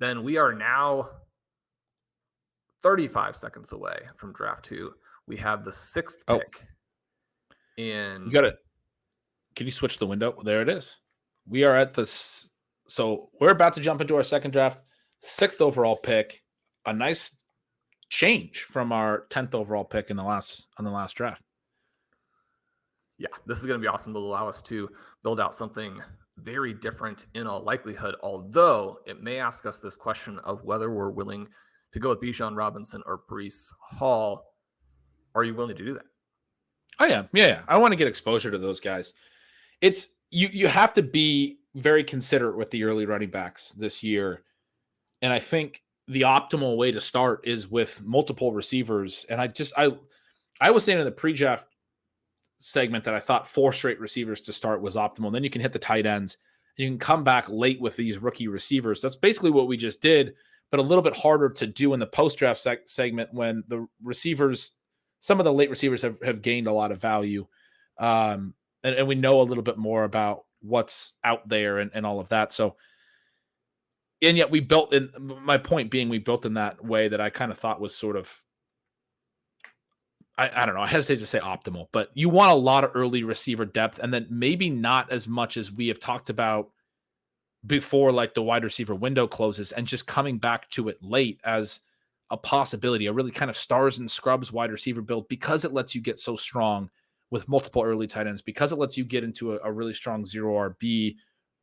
then we are now 35 seconds away from draft 2. We have the 6th pick. You got it. Can you switch the window? There it is. We are at this. So we're about to jump into our second draft, 6th overall pick. A nice change from our 10th overall pick on the last draft. Yeah, this is going to be awesome. It'll allow us to build out something very different in all likelihood, although it may ask us this question of whether we're willing to go with Bijan Robinson or Breece Hall. Are you willing to do that? Oh, yeah. Yeah. I want to get exposure to those guys. It's you have to be very considerate with the early running backs this year. And I think the optimal way to start is with multiple receivers. And I was saying in the pre-draft segment that I thought 4 straight receivers to start was optimal. Then you can hit the tight ends. You can come back late with these rookie receivers. That's basically what we just did, but a little bit harder to do in the post-draft segment when the receivers, some of the late receivers have gained a lot of value. And we know a little bit more about what's out there and all of that. So, and yet we built in, my point being, we built in that way that I kind of thought was sort of, I don't know, I hesitate to say optimal, but you want a lot of early receiver depth, and then maybe not as much as we have talked about before, like the wide receiver window closes, and just coming back to it late as a possibility, a really kind of stars and scrubs wide receiver build, because it lets you get so strong with multiple early tight ends, because it lets you get into a really strong 0 RB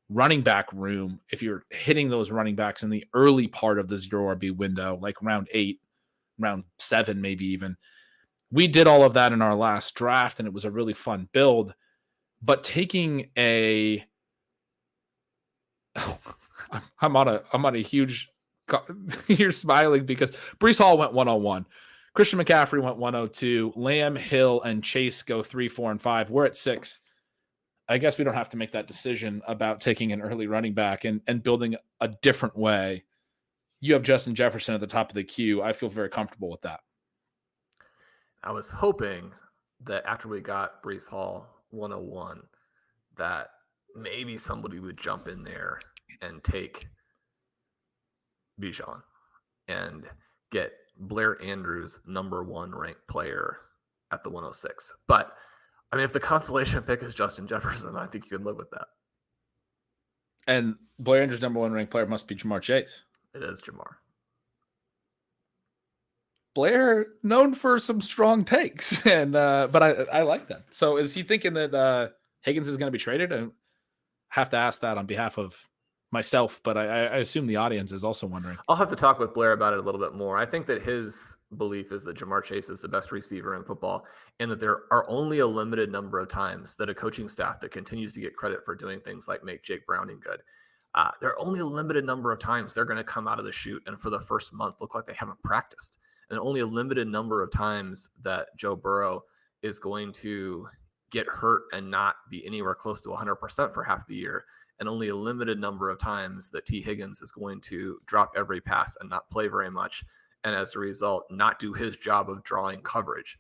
running back room if you're hitting those running backs in the early part of the 0 RB window, like round 8, round 7, maybe even. We did all of that in our last draft, and it was a really fun build. But taking a, I'm on a huge. You're smiling because Breece Hall went 101, Christian McCaffrey went 102, Lamb, Hill, and Chase go 3, 4, and 5. We're at 6. I guess we don't have to make that decision about taking an early running back and building a different way. You have Justin Jefferson at the top of the queue. I feel very comfortable with that. I was hoping that after we got Breece Hall 101, that maybe somebody would jump in there and take Bijan and get Blair Andrews number 1 ranked player at the 106. But I mean, if the consolation pick is Justin Jefferson, I think you can live with that. And Blair Andrews number 1 ranked player must be Jamar Chase. It is Jamar. Blair known for some strong takes, and but I like that. So is he thinking that Higgins is going to be traded? I have to ask that on behalf of myself, but I assume the audience is also wondering. I'll have to talk with Blair about it a little bit more. I think that his belief is that Jamar Chase is the best receiver in football, and that there are only a limited number of times that a coaching staff that continues to get credit for doing things like make Jake Browning good. There are only a limited number of times they're going to come out of the chute and for the first month look like they haven't practiced. And only a limited number of times that Joe Burrow is going to get hurt and not be anywhere close to 100% for half the year. And only a limited number of times that T. Higgins is going to drop every pass and not play very much. And as a result, not do his job of drawing coverage.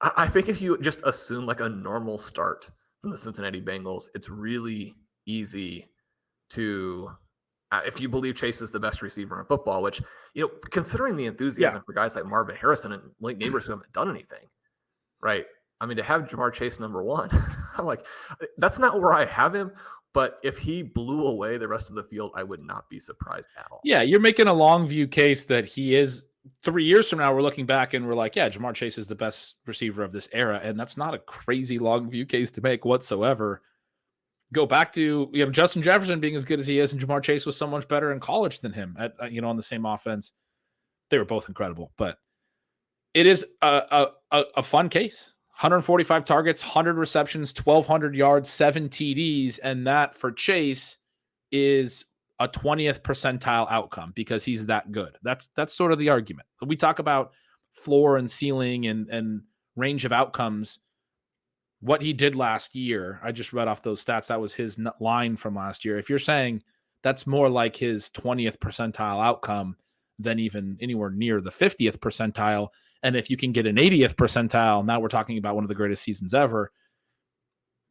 I think if you just assume like a normal start from the Cincinnati Bengals, it's really easy to... if you believe Chase is the best receiver in football, which, you know, considering the enthusiasm for guys like Marvin Harrison and Blake Neighbors who haven't done anything, right? I mean, to have Jamar Chase number 1, I'm like, that's not where I have him. But if he blew away the rest of the field, I would not be surprised at all. Yeah, you're making a long view case that he is. 3 years from now, we're looking back and we're like, yeah, Jamar Chase is the best receiver of this era. And that's not a crazy long view case to make whatsoever. Go back to, you know, Justin Jefferson being as good as he is, and Jamar Chase was so much better in college than him at, on the same offense. They were both incredible, but it is a fun case. 145 targets, 100 receptions, 1,200 yards, 7 TDs, and that for Chase is a 20th percentile outcome because he's that good. That's sort of the argument. We talk about floor and ceiling and range of outcomes. What he did last year, I just read off those stats. That was his line from last year. If you're saying that's more like his 20th percentile outcome than even anywhere near the 50th percentile, and if you can get an 80th percentile, now we're talking about one of the greatest seasons ever,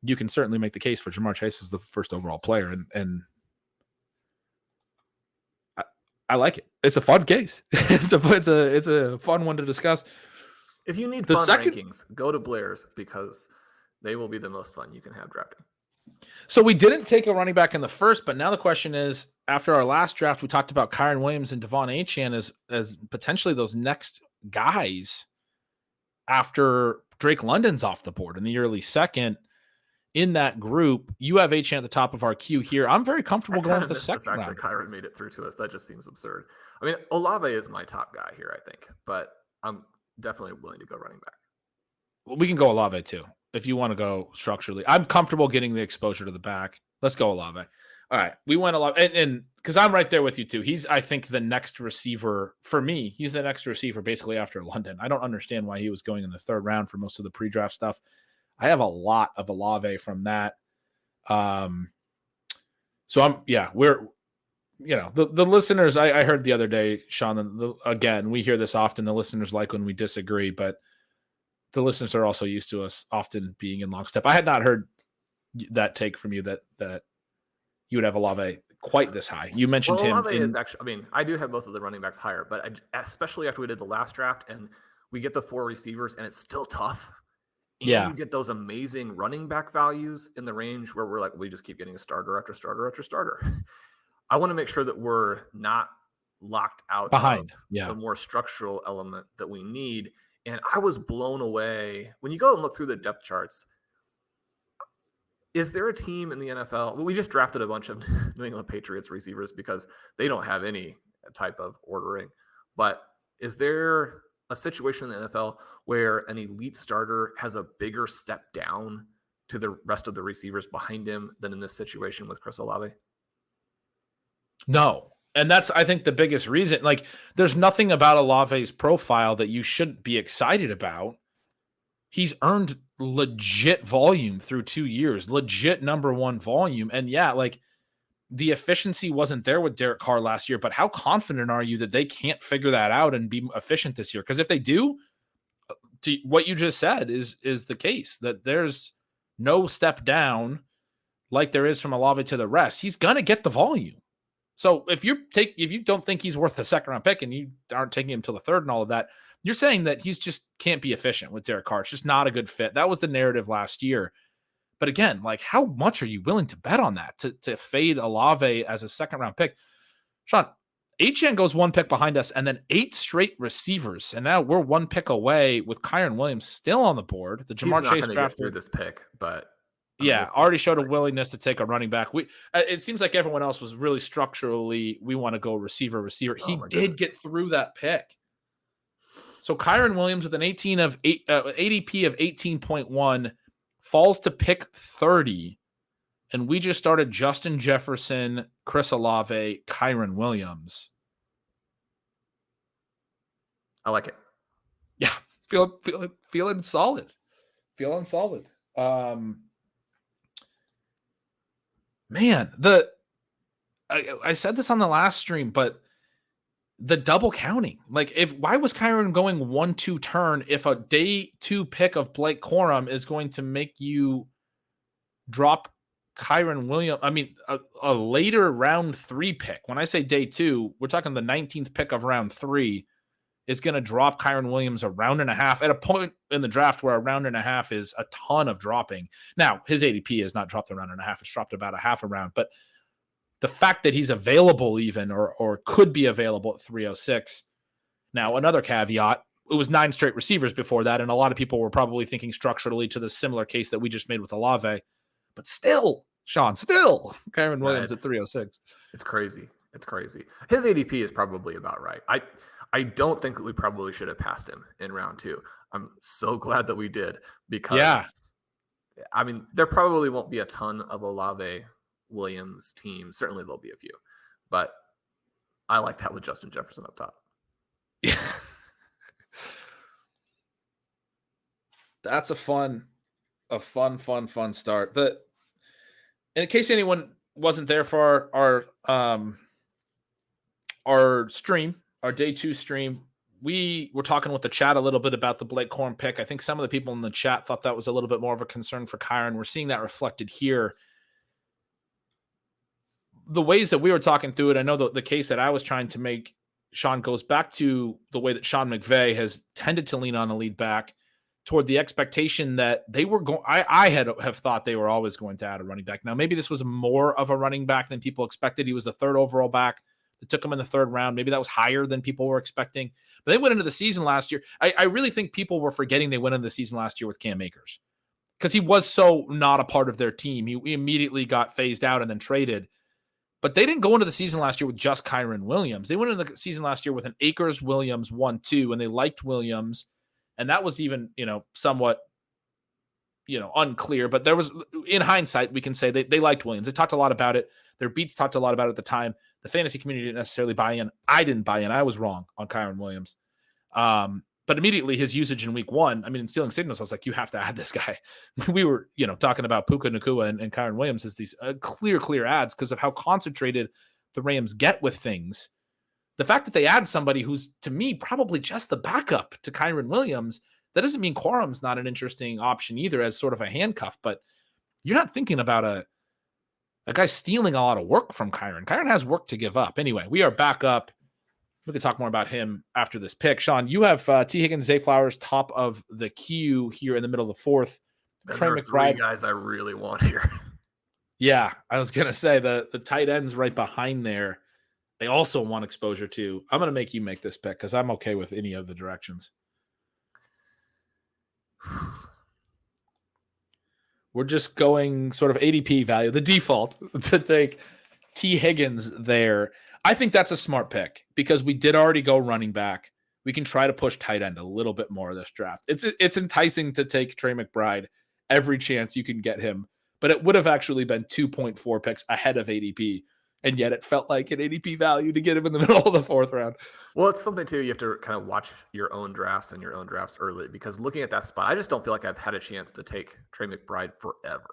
you can certainly make the case for Jamar Chase as the first overall player. And I like it. It's a fun case. It's a fun one to discuss. If you need fun rankings, go to Blair's because they will be the most fun you can have drafting. So we didn't take a running back in the first, but now the question is, after our last draft, we talked about Kyren Williams and Devon Achane as potentially those next guys after Drake London's off the board in the early second. In that group, you have Achane at the top of our queue here. I'm very comfortable going with the second round. The fact that Kyren made it through to us, that just seems absurd. I mean, Olave is my top guy here, I think, but I'm definitely willing to go running back. Well, we can go Olave too if you want to go structurally. I'm comfortable getting the exposure to the back. Let's go Olave. All right, we went Olave, and because I'm right there with you too. He's, I think, the next receiver for me. He's the next receiver basically after London. I don't understand why he was going in the third round for most of the pre-draft stuff. I have a lot of Olave from that. So we're, the listeners, I heard the other day, Shawn, again, we hear this often. The listeners like when we disagree, but the listeners are also used to us often being in lockstep. I had not heard that take from you that you would have Olave quite this high. You mentioned him. Olave is actually, I mean, I do have both of the running backs higher, but especially after we did the last draft and we get the 4 receivers and it's still tough. And you get those amazing running back values in the range where we're like, we just keep getting a starter after starter after starter. I want to make sure that we're not locked out behind the more structural element that we need. And I was blown away when you go and look through the depth charts. Is there a team in the NFL? Well, we just drafted a bunch of New England Patriots receivers because they don't have any type of ordering. But is there a situation in the NFL where an elite starter has a bigger step down to the rest of the receivers behind him than in this situation with Chris Olave? No. And that's, I think, the biggest reason. Like, there's nothing about Olave's profile that you shouldn't be excited about. He's earned legit volume through 2 years, legit number one volume. And the efficiency wasn't there with Derek Carr last year, but how confident are you that they can't figure that out and be efficient this year? Because if they do, what you just said is the case, that there's no step down like there is from Olave to the rest. He's going to get the volume. So if you don't think he's worth a second round pick and you aren't taking him till the third and all of that, you're saying that he's just can't be efficient with Derek Carr. It's just not a good fit. That was the narrative last year. But again, how much are you willing to bet on that to fade Olave as a second round pick? Shawn, Achane goes 1 pick behind us and then 8 straight receivers. And now we're 1 pick away with Kyren Williams still on the board. The Jamar Chase draft through this pick, but already showed a willingness to take a running back. It seems like everyone else was really structurally, we want to go receiver. He did get through that pick. So Kyren Williams with an ADP of 18.1 falls to pick 30, and we just started Justin Jefferson, Chris Olave, Kyren Williams. I like it. Yeah, feeling solid. Feeling solid. Man, I said this on the last stream, but the double counting, why was Kyren going 1-2 turn if a day 2 pick of Blake Corum is going to make you drop Kyren Williams? I mean, a later round 3 pick. When I say day 2, we're talking the 19th pick of round 3 is going to drop Kyren Williams a round and a half at a point in the draft where a round and a half is a ton of dropping. Now, his ADP has not dropped a round and a half. It's dropped about a half a round, but the fact that he's available even or could be available at 306. Now, another caveat, it was 9 straight receivers before that, and a lot of people were probably thinking structurally to the similar case that we just made with Olave. But still, Shawn, Kyren Williams at 306. It's crazy. It's crazy. His ADP is probably about right. I don't think that we probably should have passed him in round 2. I'm so glad that we did because, I mean, there probably won't be a ton of Olave Williams teams. Certainly there'll be a few, but I like that with Justin Jefferson up top. Yeah. That's a fun start. And in case anyone wasn't there for our stream, our day 2 stream, we were talking with the chat a little bit about the Blake Corum pick. I think some of the people in the chat thought that was a little bit more of a concern for Kyren. We're seeing that reflected here. the ways that we were talking through it, I know the case that I was trying to make, Sean, goes back to the way that Sean McVay has tended to lean on a lead back toward the expectation that they were going. I have thought they were always going to add a running back. Now, maybe this was more of a running back than people expected. He was the third overall back. They took him in the third round. Maybe that was higher than people were expecting. But they went into the season last year. I really think people were forgetting they went into the season last year with Cam Akers because he was so not a part of their team. He immediately got phased out and then traded. But they didn't go into the season last year with just Kyren Williams. They went into the season last year with an Akers, Williams 1-2, and they liked Williams. And that was even, somewhat, unclear. But there was, in hindsight, we can say they liked Williams. They talked a lot about it. Their beats talked a lot about it at the time. The fantasy community didn't necessarily buy in. I didn't buy in. I was wrong on Kyren Williams. But immediately his usage in week one, in stealing signals, I was like, you have to add this guy. We were, talking about Puka Nacua and Kyren Williams as these clear ads because of how concentrated the Rams get with things. The fact that they add somebody who's, to me, probably just the backup to Kyren Williams, that doesn't mean Quorum's not an interesting option either as sort of a handcuff, but you're not thinking about a guy stealing a lot of work from Kyren. Kyren has work to give up. Anyway, we are back up. We can talk more about him after this pick. Sean, you have T. Higgins, Zay Flowers, top of the queue here in the middle of the fourth. Trey McBride. 3 guys I really want here. Yeah, I was going to say the tight ends right behind there, they also want exposure to. I'm going to make you make this pick because I'm okay with any of the directions. We're just going sort of ADP value, the default, to take T. Higgins there. I think that's a smart pick because we did already go running back. We can try to push tight end a little bit more this draft. It's enticing to take Trey McBride every chance you can get him, but it would have actually been 2.4 picks ahead of ADP. And yet it felt like an ADP value to get him in the middle of the fourth round. Well, it's something too. You have to kind of watch your own drafts and your own drafts early because looking at that spot, I just don't feel like I've had a chance to take Trey McBride forever.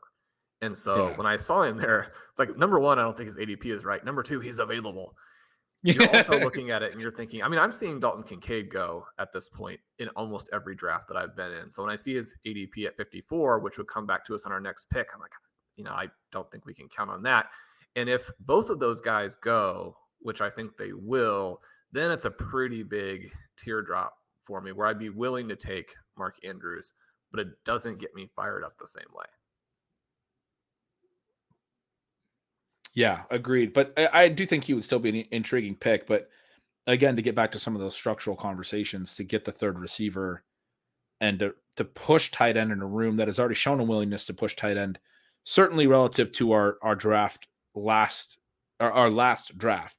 And so when I saw him there, it's like, number one, I don't think his ADP is right. Number two, he's available. You're also looking at it and you're thinking, I'm seeing Dalton Kincaid go at this point in almost every draft that I've been in. So when I see his ADP at 54, which would come back to us on our next pick, I'm like, I don't think we can count on that. And if both of those guys go, which I think they will, then it's a pretty big teardrop for me where I'd be willing to take Mark Andrews, but it doesn't get me fired up the same way. Yeah, agreed. But I do think he would still be an intriguing pick. But again, to get back to some of those structural conversations, to get the third receiver and to push tight end in a room that has already shown a willingness to push tight end, certainly relative to our draft our last draft,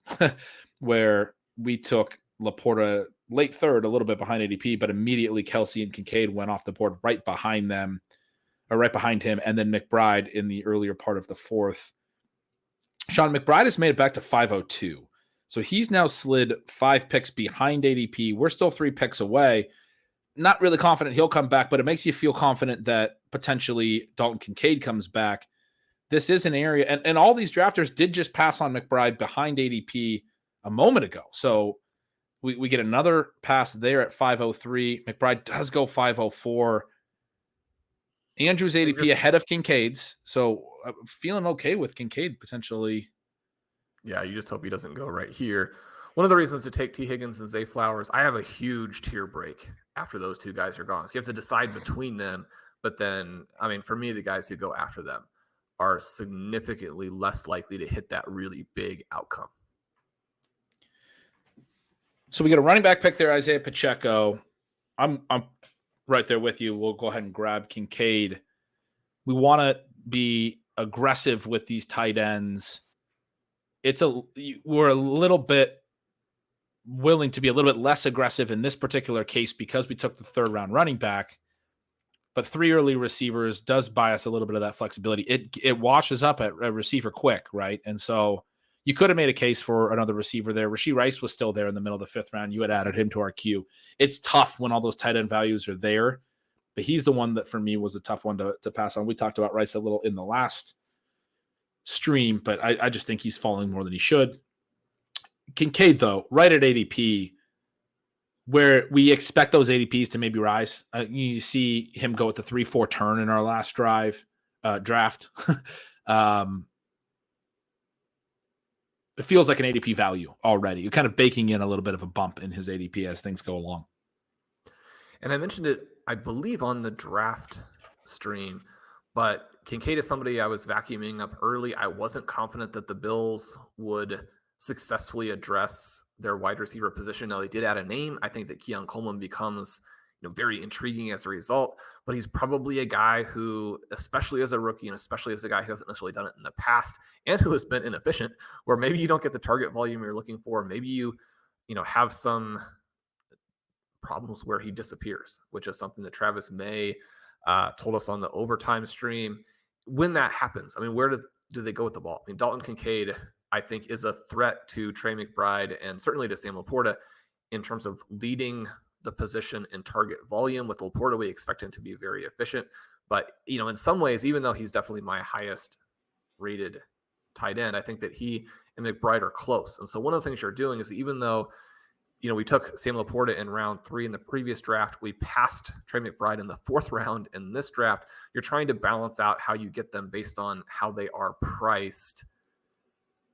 where we took Laporta late third, a little bit behind ADP, but immediately Kelsey and Kincaid went off the board right behind him, and then McBride in the earlier part of the fourth. Sean, McBride has made it back to 502. So he's now slid 5 picks behind ADP. We're still 3 picks away. Not really confident he'll come back, but it makes you feel confident that potentially Dalton Kincaid comes back. This is an area, and all these drafters did just pass on McBride behind ADP a moment ago. So we get another pass there at 503. McBride does go 504. Andrews ADP ahead of Kincaid's. So I'm feeling okay with Kincaid potentially. Yeah, you just hope he doesn't go right here. One of the reasons to take T. Higgins and Zay Flowers, I have a huge tier break after those two guys are gone. So you have to decide between them. But then, for me, the guys who go after them are significantly less likely to hit that really big outcome. So we get a running back pick there, Isaiah Pacheco. I'm right there with you. We'll go ahead and grab Kincaid. We want to be aggressive with these tight ends. We're a little bit willing to be a little bit less aggressive in this particular case because we took the third round running back. But 3 early receivers does buy us a little bit of that flexibility. It washes up at a receiver quick, right? And so you could have made a case for another receiver there. Rashee Rice was still there in the middle of the 5th round. You had added him to our queue. It's tough when all those tight end values are there, but he's the one that for me was a tough one to pass on. We talked about Rice a little in the last stream, but I just think he's falling more than he should. Kincaid, though, right at ADP, where we expect those ADPs to maybe rise. You see him go at the 3-4 turn in our last draft. it feels like an ADP value already. You're kind of baking in a little bit of a bump in his ADP as things go along. And I mentioned it, I believe, on the draft stream, but Kincaid is somebody I was vacuuming up early. I wasn't confident that the Bills would successfully address their wide receiver position. Now, they did add a name. I think that Keon Coleman becomes very intriguing as a result, but he's probably a guy who, especially as a rookie and especially as a guy who hasn't necessarily done it in the past and who has been inefficient, where maybe you don't get the target volume you're looking for. Maybe you have some problems where he disappears, which is something that Travis May told us on the overtime stream. When that happens, I mean, where do they go with the ball? I mean, Dalton Kincaid, I think, is a threat to Trey McBride and certainly to Sam Laporta in terms of leading the position in target volume. With Laporta, we expect him to be very efficient. But, in some ways, even though he's definitely my highest rated tight end, I think that he and McBride are close. And so one of the things you're doing is, even though we took Sam Laporta in round 3 in the previous draft, we passed Trey McBride in the 4th round in this draft. You're trying to balance out how you get them based on how they are priced.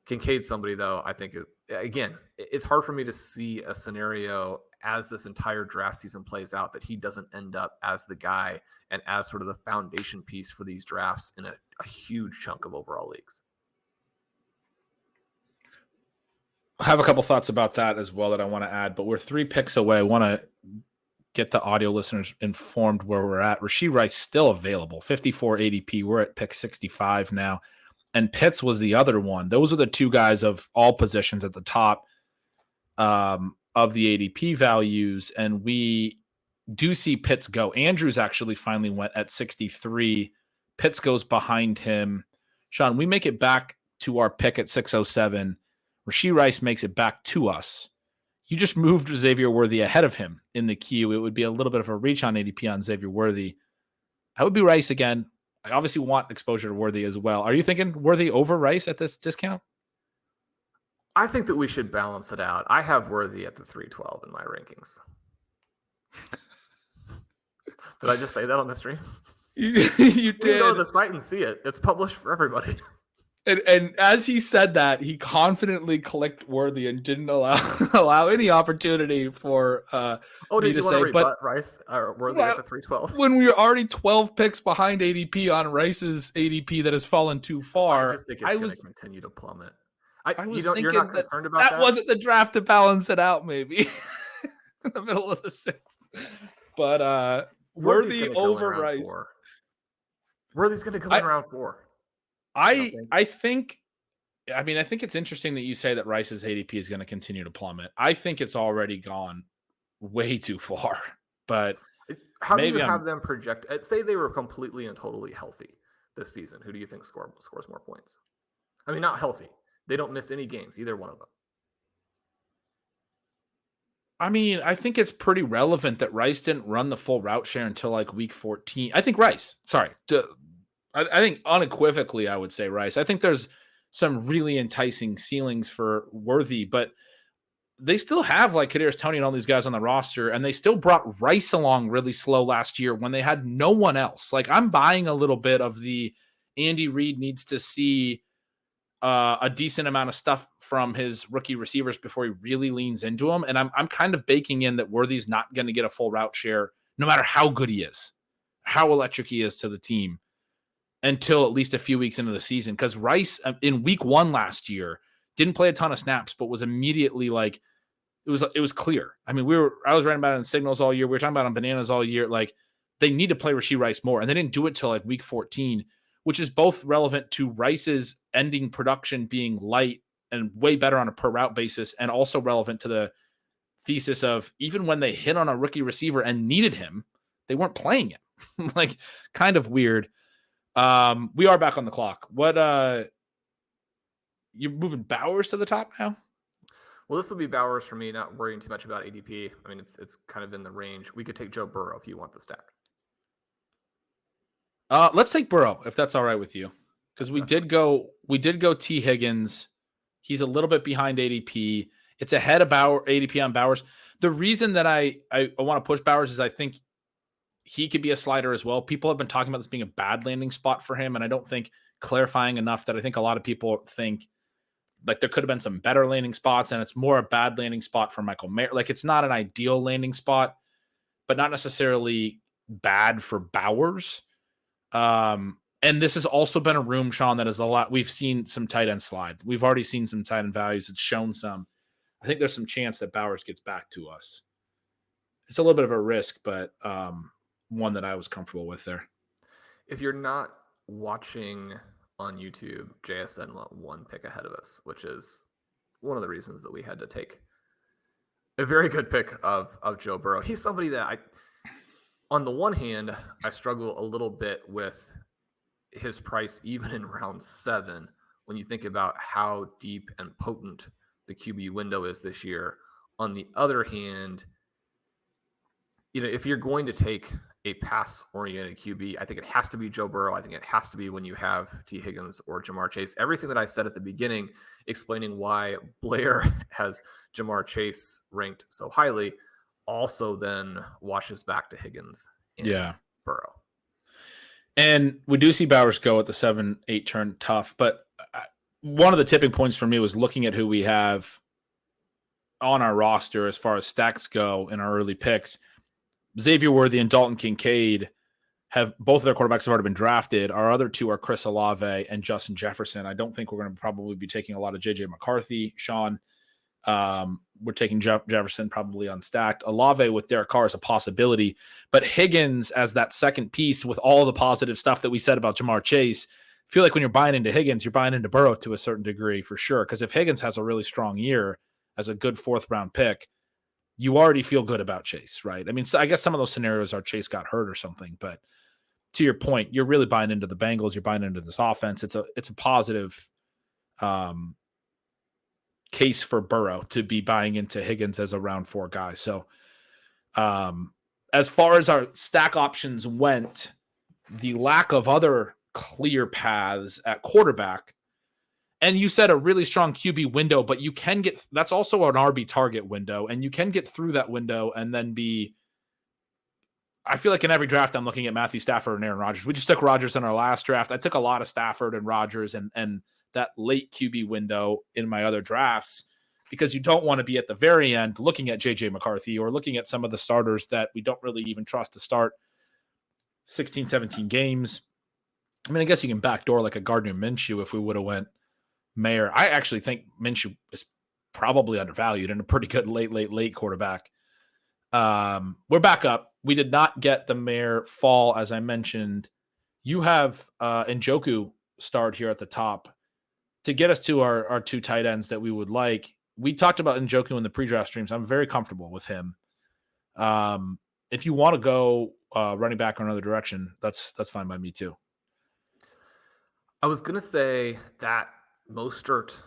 Kincaid's somebody, though, I think, again, it's hard for me to see a scenario as this entire draft season plays out that he doesn't end up as the guy and as sort of the foundation piece for these drafts in a huge chunk of overall leagues. I have a couple thoughts about that as well that I want to add, but we're 3 picks away. I want to get the audio listeners informed where we're at. Rashee Rice still available, 54 ADP. We're at pick 65 now. And Pitts was the other one. Those are the 2 guys of all positions at the top of the ADP values. And we do see Pitts go. Andrews actually finally went at 63. Pitts goes behind him. Shawn, we make it back to our pick at 607. Rashee Rice makes it back to us. You just moved Xavier Worthy ahead of him in the queue. It would be a little bit of a reach on ADP on Xavier Worthy. I would be Rice again. I obviously want exposure to Worthy as well. Are you thinking Worthy over Rice at this discount? I think that we should balance it out. I have Worthy at the 312 in my rankings. Did I just say that on the stream? You did. You can go to the site and see it. It's published for everybody. And as he said that, he confidently clicked Worthy and didn't allow any opportunity for did you want to rebut Rice or Worthy at the 312? When we were already 12 picks behind ADP on Rice's ADP that has fallen too far, I just think it's going to continue to plummet. You're not concerned about that? That wasn't the draft to balance it out, maybe in the middle of the 6th. But Worthy over Rice. Worthy's going to come in round 4. I think it's interesting that you say that Rice's ADP is going to continue to plummet. I think it's already gone way too far. But how do you have them project? Say they were completely and totally healthy this season. Who do you think scores more points? I mean, not healthy. They don't miss any games, either one of them. I mean, I think it's pretty relevant that Rice didn't run the full route share until like week 14. I think Rice. Sorry. I think unequivocally, I would say Rice. I think there's some really enticing ceilings for Worthy, but they still have like Kadarius Toney and all these guys on the roster, and they still brought Rice along really slow last year when they had no one else. Like, I'm buying a little bit of the Andy Reid needs to see a decent amount of stuff from his rookie receivers before he really leans into them. And I'm kind of baking in that Worthy's not going to get a full route share, no matter how good he is, how electric he is to the team, until at least a few weeks into the season. Because Rice in week 1 last year didn't play a ton of snaps, but was immediately like, it was clear. I mean, I was writing about it in Signals all year. We were talking about it on Bananas all year. Like, they need to play Rashee Rice more. And they didn't do it till like week 14, which is both relevant to Rice's ending production being light and way better on a per route basis, and also relevant to the thesis of even when they hit on a rookie receiver and needed him, they weren't playing him. Like, kind of weird. We are back on the clock. What you're moving Bowers to the top now? Well, this will be Bowers for me, not worrying too much about ADP. I mean, it's kind of in the range. We could take Joe Burrow if you want the stack. Let's take Burrow if that's all right with you, because we did go T Higgins. He's a little bit behind ADP. It's ahead of ADP on Bowers. The reason that I want to push Bowers is I think he could be a slider as well. People have been talking about this being a bad landing spot for him, and I don't think clarifying enough that I think a lot of people think Like there could have been some better landing spots, and it's more a bad landing spot for Michael Mayer. Like it's not an ideal landing spot, but not necessarily bad for Bowers. And this has also been a room, Shawn, that is a lot. We've seen some tight end slide. We've already seen some tight end values. It's shown some. I think there's some chance that Bowers gets back to us. It's a little bit of a risk, but one that I was comfortable with there. If you're not watching on YouTube, JSN went one pick ahead of us, which is one of the reasons that we had to take a very good pick of Joe Burrow. He's somebody that on the one hand, I struggle a little bit with his price even in round 7 when you think about how deep and potent the QB window is this year. On the other hand, if you're going to take a pass-oriented QB, I think it has to be Joe Burrow. I think it has to be when you have T. Higgins or Jamar Chase. Everything that I said at the beginning, explaining why Blair has Jamar Chase ranked so highly, also then washes back to Higgins and Burrow. And we do see Bowers go at the 7-8 turn tough, but one of the tipping points for me was looking at who we have on our roster as far as stacks go in our early picks. Xavier Worthy and Dalton Kincaid have both of their quarterbacks have already been drafted. Our other two are Chris Olave and Justin Jefferson. I don't think we're going to probably be taking a lot of JJ McCarthy, Shawn. We're taking Jefferson probably unstacked. Olave with Derek Carr is a possibility, but Higgins as that second piece with all the positive stuff that we said about Jamar Chase, I feel like when you're buying into Higgins, you're buying into Burrow to a certain degree for sure. Because if Higgins has a really strong year as a good 4th round pick, you already feel good about Chase, right? I mean, so I guess some of those scenarios are Chase got hurt or something, but to your point, you're really buying into the Bengals. You're buying into this offense. It's a positive case for Burrow to be buying into Higgins as a round 4 guy. So as far as our stack options went, the lack of other clear paths at quarterback, and you said a really strong QB window, but you can get, that's also an RB target window, and you can get through that window and then be, I feel like in every draft I'm looking at Matthew Stafford and Aaron Rodgers. We just took Rodgers in our last draft. I took a lot of Stafford and Rodgers and that late QB window in my other drafts, because you don't want to be at the very end looking at JJ McCarthy or looking at some of the starters that we don't really even trust to start 16, 17 games. I mean, I guess you can backdoor like a Gardner Minshew if we would have went Mayer. I actually think Minshew is probably undervalued and a pretty good late quarterback. We're back up. We did not get the Mayer fall, as I mentioned. You have Njoku start here at the top to get us to our 2 tight ends that we would like. We talked about Njoku in the pre-draft streams. I'm very comfortable with him. If you want to go running back or another direction, that's fine by me too. I was going to say that Mostert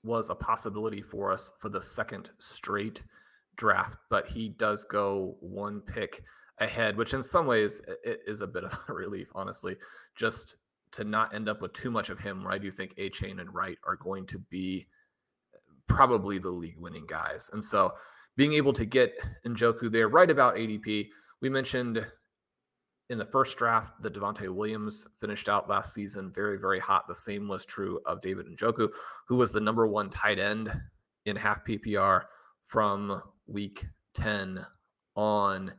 was a possibility for us for the second straight draft, but he does go 1 pick ahead, which in some ways is a bit of a relief, honestly, just to not end up with too much of him, where I do think A-Chain and Wright are going to be probably the league winning guys. And so being able to get Njoku there right about ADP, we mentioned in the first draft that Devontae Williams finished out last season very, very hot. The same was true of David Njoku, who was the number 1 tight end in half PPR from week 10 on.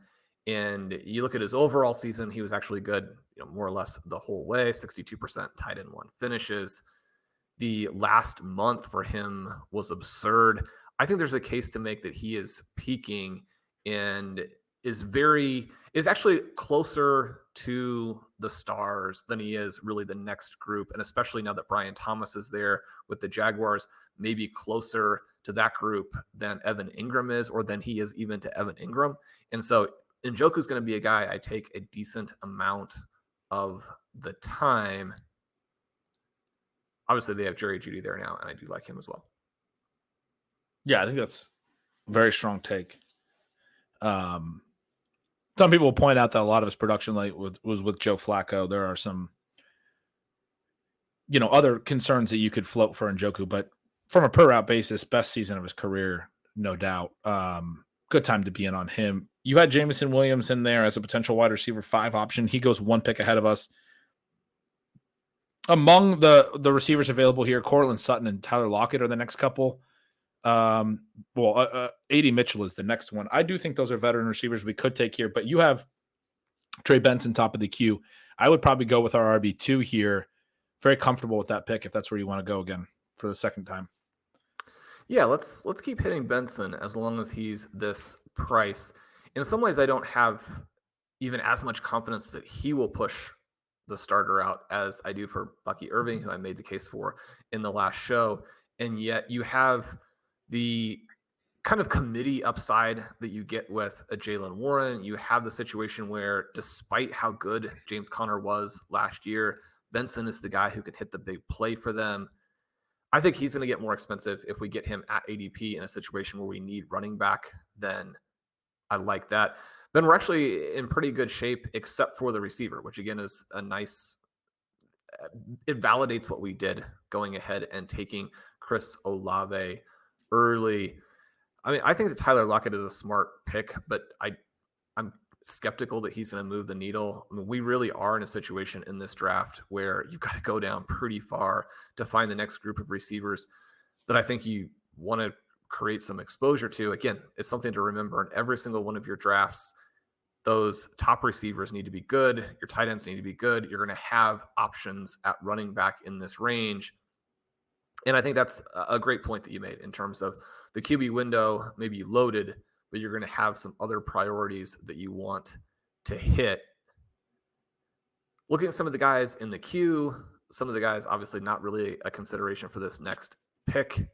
And you look at his overall season, he was actually good, more or less the whole way, 62% tight end 1 finishes. The last month for him was absurd. I think there's a case to make that he is peaking and is actually closer to the stars than he is really the next group. And especially now that Brian Thomas is there with the Jaguars, maybe closer to that group than Evan Ingram is, or than he is even to Evan Ingram. And so Njoku is going to be a guy I take a decent amount of the time. Obviously, they have Jerry Jeudy there now, and I do like him as well. Yeah, I think that's a very strong take. Some people will point out that a lot of his production was with Joe Flacco. There are some, other concerns that you could float for Njoku, but from a per route basis, best season of his career, no doubt. Good time to be in on him. You had Jameson Williams in there as a potential wide receiver 5 option. He goes 1 pick ahead of us. Among the receivers available here, Cortland Sutton and Tyler Lockett are the next couple. A.D. Mitchell is the next one. I do think those are veteran receivers we could take here, but you have Trey Benson top of the queue. I would probably go with our RB2 here. Very comfortable with that pick if that's where you want to go again for the second time. Yeah, let's keep hitting Benson as long as he's this price. In some ways, I don't have even as much confidence that he will push the starter out as I do for Bucky Irving, who I made the case for in the last show. And yet you have the kind of committee upside that you get with a Jaylen Warren. You have the situation where, despite how good James Conner was last year, Benson is the guy who can hit the big play for them. I think he's going to get more expensive if we get him at ADP in a situation where we need running back. Then I like that. Then we're actually in pretty good shape, except for the receiver, which again is a nice, it validates what we did going ahead and taking Chris Olave early. I mean, I think that Tyler Lockett is a smart pick, but I'm skeptical that he's going to move the needle. I mean, we really are in a situation in this draft where you've got to go down pretty far to find the next group of receivers that I think you want to create some exposure to. Again, it's something to remember in every single one of your drafts. Those top receivers need to be good. Your tight ends need to be good. You're going to have options at running back in this range. And I think that's a great point that you made in terms of the QB window, maybe loaded, but you're going to have some other priorities that you want to hit. Looking at some of the guys in the queue, some of the guys obviously not really a consideration for this next pick.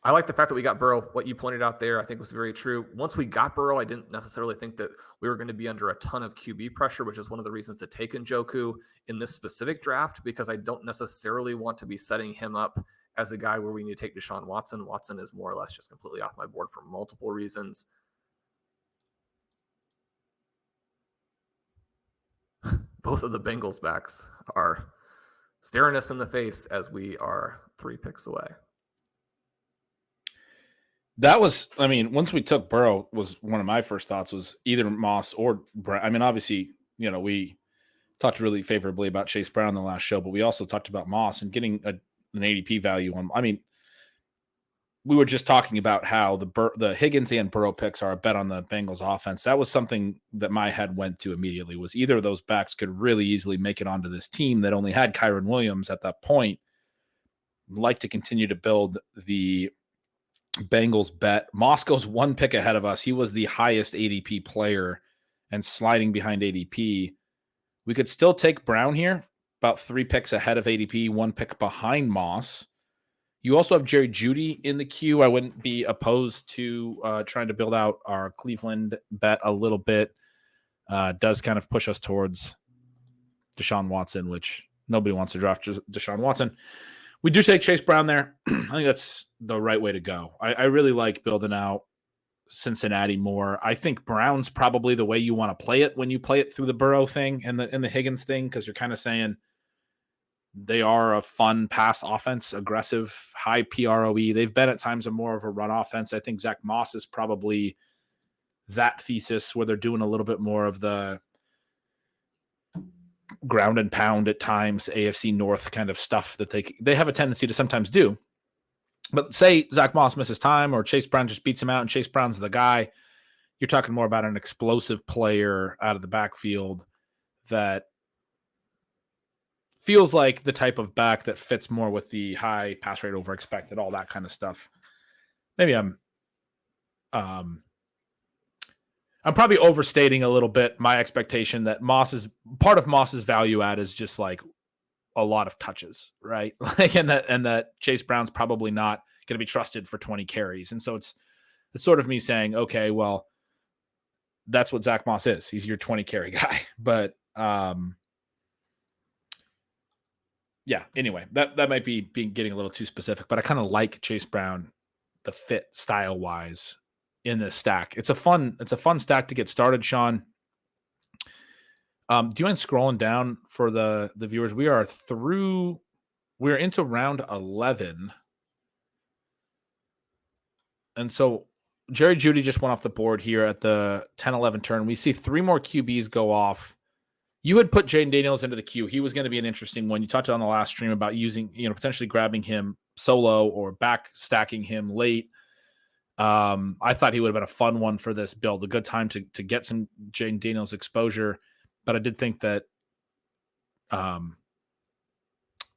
I like the fact that we got Burrow. What you pointed out there, I think, was very true. Once we got Burrow, I didn't necessarily think that we were going to be under a ton of QB pressure, which is one of the reasons to take Njoku in this specific draft, because I don't necessarily want to be setting him up as a guy where we need to take Deshaun Watson. Watson is more or less just completely off my board for multiple reasons. Both of the Bengals backs are staring us in the face as we are 3 picks away. That was, I mean, once we took Burrow, was one of my first thoughts was either Moss or Brown. I mean, obviously, you know, we talked really favorably about Chase Brown in the last show, but we also talked about Moss and getting an ADP value on. I mean, we were just talking about how the Higgins and Burrow picks are a bet on the Bengals offense. That was something that my head went to immediately, was either of those backs could really easily make it onto this team that only had Kyren Williams at that point. Like to continue to build the Bengals bet. Moss goes 1 pick ahead of us. He was the highest ADP player and sliding behind ADP. We could still take Brown here, about 3 picks ahead of ADP, 1 pick behind Moss. You also have Jerry Jeudy in the queue. I wouldn't be opposed to trying to build out our Cleveland bet a little bit. Does kind of push us towards Deshaun Watson, which nobody wants to draft Deshaun Watson. We do take Chase Brown there. I think that's the right way to go. I really like building out Cincinnati more. I think Brown's probably the way you want to play it when you play it through the Burrow thing and the Higgins thing, because you're kind of saying they are a fun pass offense, aggressive, high PROE. They've been at times more of a run offense. I think Zach Moss is probably that thesis where they're doing a little bit more of the ground and pound at times, AFC North kind of stuff that they have a tendency to sometimes do. But say Zach Moss misses time or Chase Brown just beats him out and Chase Brown's the guy, you're talking more about an explosive player out of the backfield that feels like the type of back that fits more with the high pass rate over expected, all that kind of stuff. Maybe I'm probably overstating a little bit my expectation that part of Moss's value add is just like a lot of touches, right? Like, and that Chase Brown's probably not going to be trusted for 20 carries. And so it's sort of me saying, okay, well, that's what Zach Moss is. He's your 20 carry guy. But yeah, anyway, that might be getting a little too specific, but I kind of like Chase Brown, the fit style wise in this stack. It's a fun stack to get started, Sean. Do you mind scrolling down for the viewers? We're into round 11. And so Jerry Jeudy just went off the board here at the 10-11 turn. We see 3 more QBs go off You had put Jaden Daniels into the queue. He was going to be an interesting one. You talked on the last stream about using, potentially grabbing him solo or back stacking him late. I thought he would have been a fun one for this build, a good time to get some Jaden Daniels exposure. But I did think that the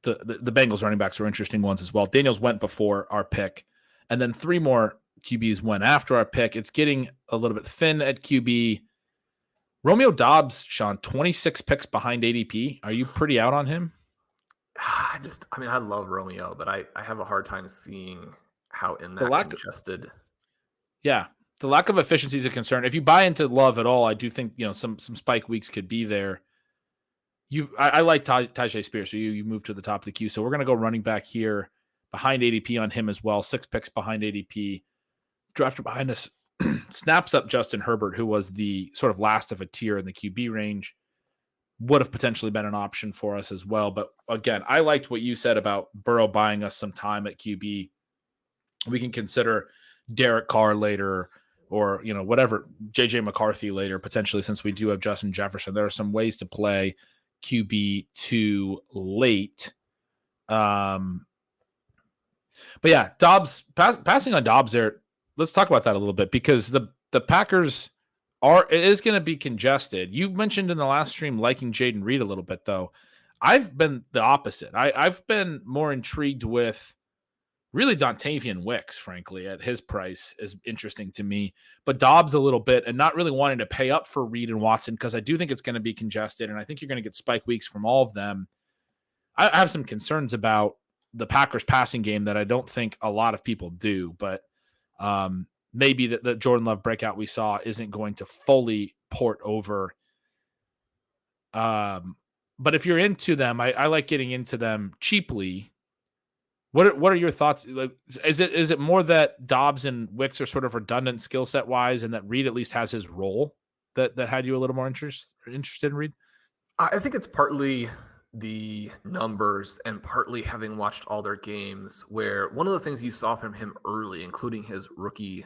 Bengals running backs were interesting ones as well. Daniels went before our pick, and then 3 more QBs went after our pick. It's getting a little bit thin at QB. Romeo Doubs, Shawn, 26 picks behind ADP. Are you pretty out on him? I love Romeo, but I have a hard time seeing how in that congested. Yeah, the lack of efficiency is a concern. If you buy into Love at all, I do think some spike weeks could be there. I like Tyjae Spears, so you move to the top of the queue. So we're going to go running back here behind ADP on him as well. 6 picks behind ADP. Drafted behind us, snaps up Justin Herbert, who was the sort of last of a tier in the QB range. Would have potentially been an option for us as well. But again, I liked what you said about Burrow buying us some time at QB. We can consider Derek Carr later, or whatever, JJ McCarthy later potentially, since we do have Justin Jefferson. There are some ways to play QB too late. But yeah, Dobbs passing on Dobbs there. Let's talk about that a little bit, because the Packers it is going to be congested. You mentioned in the last stream liking Jaden Reed a little bit, though. I've been the opposite. I've been more intrigued with really Dontavian Wicks, frankly, at his price is interesting to me. But Dobbs a little bit, and not really wanting to pay up for Reed and Watson, because I do think it's going to be congested, and I think you're going to get spike weeks from all of them. I have some concerns about the Packers passing game that I don't think a lot of people do, but maybe the Jordan Love breakout we saw isn't going to fully port over. But if you're into them, I like getting into them cheaply. What are your thoughts? Like, is it more that Dobbs and Wicks are sort of redundant skill set wise, and that Reed at least has his role that had you a little more interested in Reed? I think it's partly the numbers and partly having watched all their games, where one of the things you saw from him early, including his rookie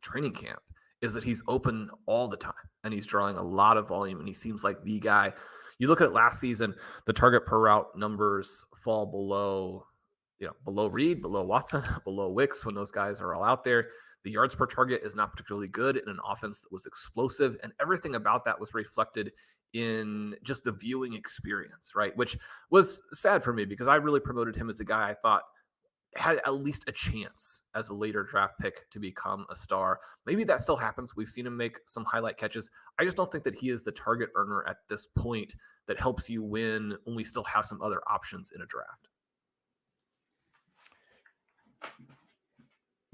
training camp, is that he's open all the time and he's drawing a lot of volume, and he seems like the guy. You look at last season, the target per route numbers fall below Reed, below Watson, below Wicks when those guys are all out there. The yards per target is not particularly good in an offense that was explosive, and everything about that was reflected in just the viewing experience, right? Which was sad for me, because I really promoted him as a guy I thought had at least a chance as a later draft pick to become a star. Maybe that still happens. We've seen him make some highlight catches. I just don't think that he is the target earner at this point that helps you win when we still have some other options in a draft.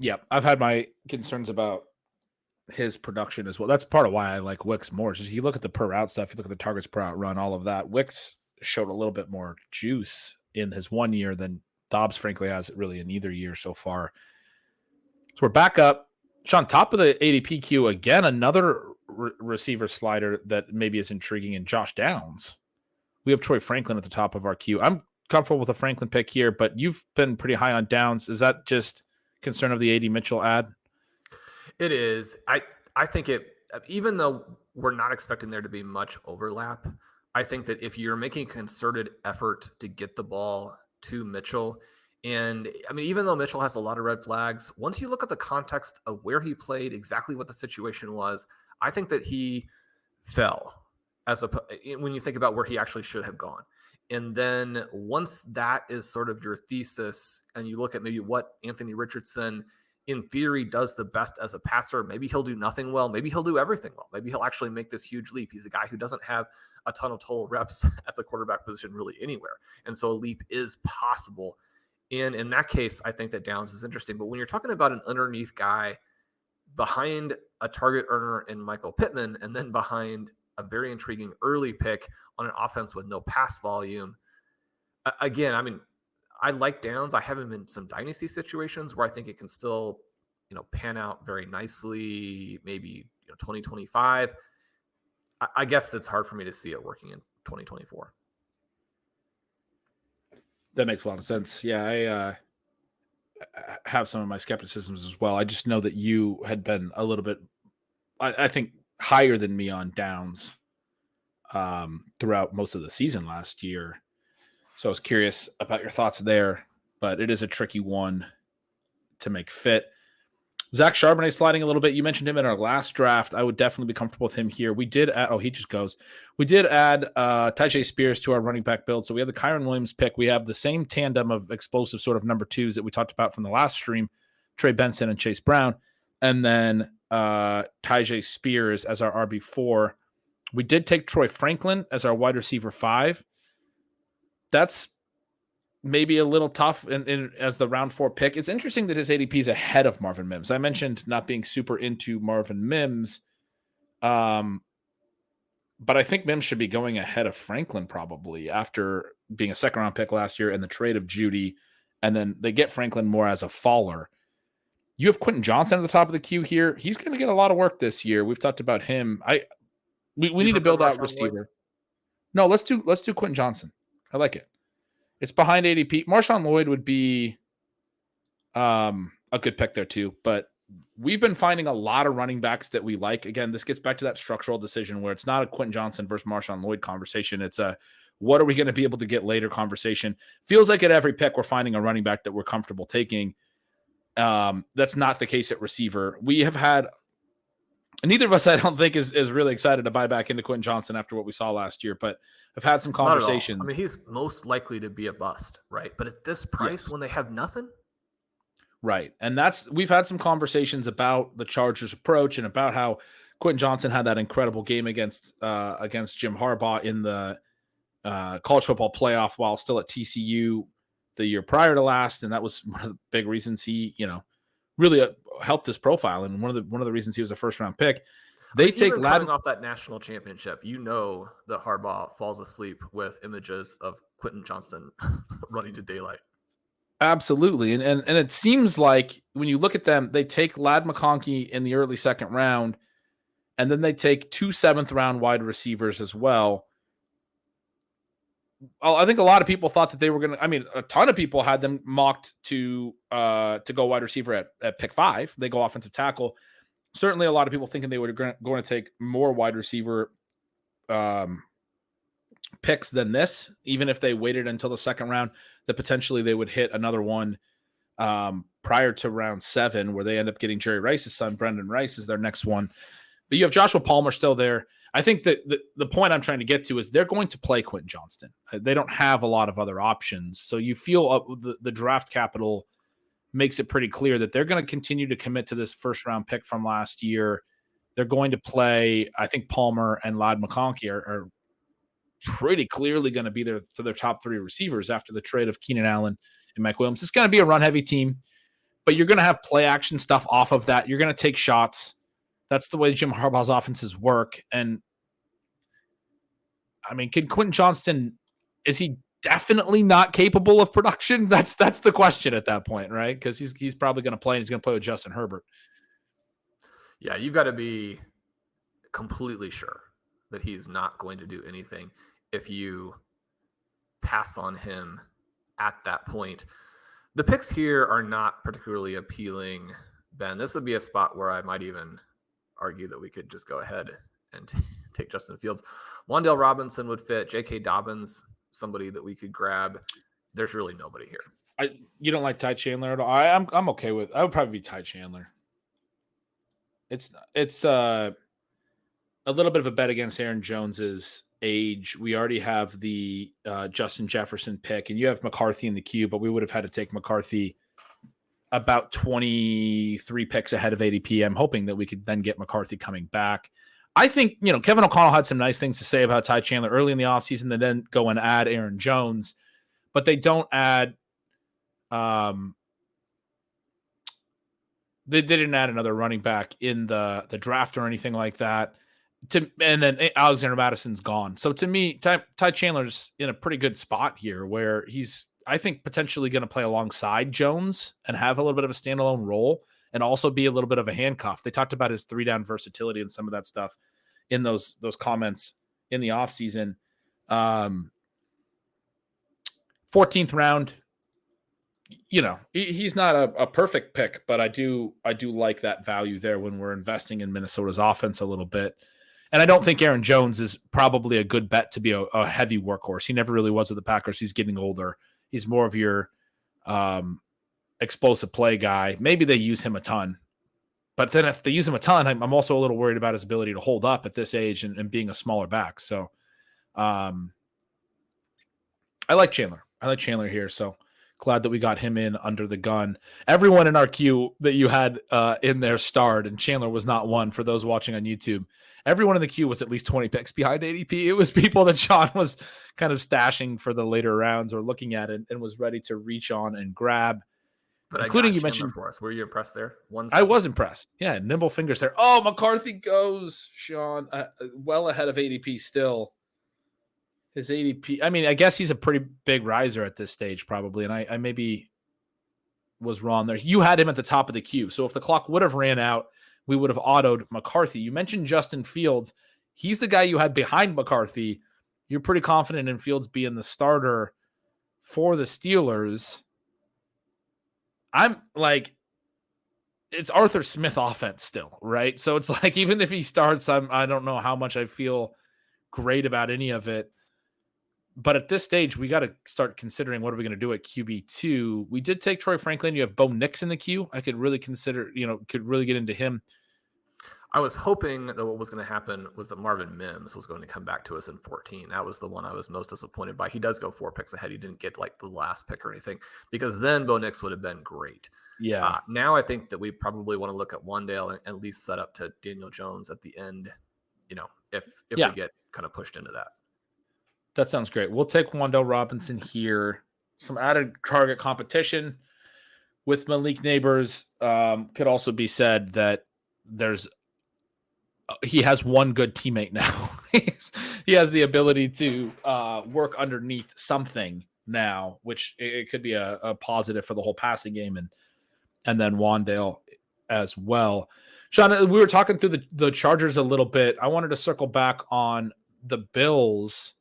Yeah, I've had my concerns about his production as well. That's part of why I like Wicks more. Just you look at the per route stuff, you look at the targets per out run, all of that. Wicks showed a little bit more juice in his 1 year than Dobbs, frankly, has really in either year so far. So we're back up. Shawn, top of the ADP queue again, another receiver slider that maybe is intriguing in Josh Downs. We have Troy Franklin at the top of our queue. I'm comfortable with a Franklin pick here, but you've been pretty high on Downs. Is that just concern of the AD Mitchell ad? It is. I think it, even though we're not expecting there to be much overlap, I think that if you're making a concerted effort to get the ball to Mitchell, and even though Mitchell has a lot of red flags, once you look at the context of where he played, exactly what the situation was, I think that he fell when you think about where he actually should have gone. And then once that is sort of your thesis, and you look at maybe what Anthony Richardson in theory does the best as a passer, maybe he'll do nothing well, maybe he'll do everything well, maybe he'll actually make this huge leap. He's a guy who doesn't have a ton of total reps at the quarterback position really anywhere, and so a leap is possible. And in that case, I think that Downs is interesting. But when you're talking about an underneath guy behind a target earner in Michael Pittman, and then behind a very intriguing early pick on an offense with no pass volume, again, I like Downs. I have him in some dynasty situations where I think it can still, pan out very nicely, maybe 2025. I guess it's hard for me to see it working in 2024. That makes a lot of sense. Yeah, I have some of my skepticisms as well. I just know that you had been a little bit, I think, higher than me on Downs. throughout most of the season last year. So I was curious about your thoughts there, but it is a tricky one to make fit. Zach Charbonnet sliding a little bit. You mentioned him in our last draft. I would definitely be comfortable with him here. We did add, he just goes. We did add Tyjae Spears to our running back build. So we have the Kyren Williams pick. We have the same tandem of explosive sort of number twos that we talked about from the last stream, Trey Benson and Chase Brown. And then Tyjae Spears as our RB4. We did take Troy Franklin as our wide receiver 5. That's maybe a little tough as the round 4 pick. It's interesting that his ADP is ahead of Marvin Mims. I mentioned not being super into Marvin Mims, but I think Mims should be going ahead of Franklin probably after being a second-round pick last year and the trade of Judy, and then they get Franklin more as a faller. You have Quentin Johnston at the top of the queue here. He's going to get a lot of work this year. We've talked about him. We need to build out receiver. No, let's do Quentin Johnston. I like it. It's behind ADP. Marshawn Lloyd would be a good pick there too, but we've been finding a lot of running backs that we like. Again, this gets back to that structural decision where it's not a Quentin Johnston versus Marshawn Lloyd conversation. It's a what are we going to be able to get later conversation. Feels like at every pick we're finding a running back that we're comfortable taking. That's not the case at receiver. We have had neither of us, I don't think, is really excited to buy back into Quentin Johnston after what we saw last year, but I've had some conversations. I mean, he's most likely to be a bust, right? But at this price, when they have nothing? Right. And we've had some conversations about the Chargers' approach and about how Quentin Johnston had that incredible game against Jim Harbaugh in the college football playoff while still at TCU the year prior to last. And that was one of the big reasons he, really helped his profile, and one of the reasons he was a first round pick. They take coming off that national championship. That Harbaugh falls asleep with images of Quentin Johnston running to daylight. Absolutely, and it seems like when you look at them, they take Ladd McConkey in the early second round, and then they take 2 7th round wide receivers as well. I think a lot of people thought that they were going to. I mean, a ton of people had them mocked to go wide receiver at pick 5. They go offensive tackle. Certainly, a lot of people thinking they were going to take more wide receiver picks than this. Even if they waited until the second round, that potentially they would hit another one prior to round 7, where they end up getting Jerry Rice's son, Brendan Rice, is their next one. But you have Joshua Palmer still there. I think that the point I'm trying to get to is they're going to play Quentin Johnston. They don't have a lot of other options. So you feel the draft capital makes it pretty clear that they're going to continue to commit to this first round pick from last year. They're going to play, I think Palmer and Ladd McConkey are pretty clearly going to be their top 3 receivers after the trade of Keenan Allen and Mike Williams. It's going to be a run-heavy team, but you're going to have play action stuff off of that. You're going to take shots. That's the way Jim Harbaugh's offenses work. And I mean, can Quentin Johnston, is he definitely not capable of production? That's the question at that point, right? Because he's probably going to play, and he's going to play with Justin Herbert. Yeah, you've got to be completely sure that he's not going to do anything if you pass on him at that point. The picks here are not particularly appealing, Ben. This would be a spot where I might even argue that we could just go ahead and take Justin Fields. Wan'Dale Robinson would fit. J.K. Dobbins, somebody that we could grab. There's really nobody here. You don't like Ty Chandler at all? I'm okay with. I would probably be Ty Chandler. It's a little bit of a bet against Aaron Jones's age. We already have the Justin Jefferson pick, and you have McCarthy in the queue, but we would have had to take McCarthy about 23 picks ahead of ADP. I'm hoping that we could then get McCarthy coming back. I think, Kevin O'Connell had some nice things to say about Ty Chandler early in the offseason. They then go and add Aaron Jones, but they don't add they didn't add another running back in the draft or anything like that. And then Alexander Madison's gone. So to me, Ty Chandler's in a pretty good spot here where he's, I think, potentially going to play alongside Jones and have a little bit of a standalone role and also be a little bit of a handcuff. They talked about his 3-down versatility and some of that stuff in those comments in the offseason. 14th round, he's not a perfect pick, but I do like that value there when we're investing in Minnesota's offense a little bit. And I don't think Aaron Jones is probably a good bet to be a heavy workhorse. He never really was with the Packers. He's getting older. He's more of your explosive play guy. Maybe they use him a ton. But then if they use him a ton, I'm also a little worried about his ability to hold up at this age and being a smaller back. So I like Chandler. I like Chandler here. So glad that we got him in under the gun. Everyone in our queue that you had in there starred, and Chandler was not one for those watching on YouTube. Everyone in the queue was at least 20 picks behind ADP. It was people that Sean was kind of stashing for the later rounds or looking at it and was ready to reach on and grab. But including you Chandler mentioned for us. Were you impressed there? I was impressed. Yeah, nimble fingers there. Oh, McCarthy goes, Sean, well ahead of ADP still. His ADP, I mean, I guess he's a pretty big riser at this stage probably, and I maybe was wrong there. You had him at the top of the queue, so if the clock would have ran out, we would have autoed McCarthy. You mentioned Justin Fields. He's the guy you had behind McCarthy. You're pretty confident in Fields being the starter for the Steelers. I'm like, it's Arthur Smith offense still, right? So it's like, even if he starts, I don't know how much I feel great about any of it. But at this stage, we got to start considering what are we going to do at QB2. We did take Troy Franklin. You have Bo Nix in the queue. I could really consider, could really get into him. I was hoping that what was going to happen was that Marvin Mims was going to come back to us in 14. That was the one I was most disappointed by. He does go 4 picks ahead. He didn't get like the last pick or anything, because then Bo Nix would have been great. Yeah. Now I think that we probably want to look at Wan'Dale and at least set up to Daniel Jones at the end, if we get kind of pushed into that. That sounds great. We'll take Wan'Dale Robinson here. Some added target competition with Malik Neighbors. Could also be said that he has one good teammate now. He has the ability to work underneath something now, which it could be a positive for the whole passing game, and then Wan'Dale as well. Sean, we were talking through the Chargers a little bit. I wanted to circle back on the Bills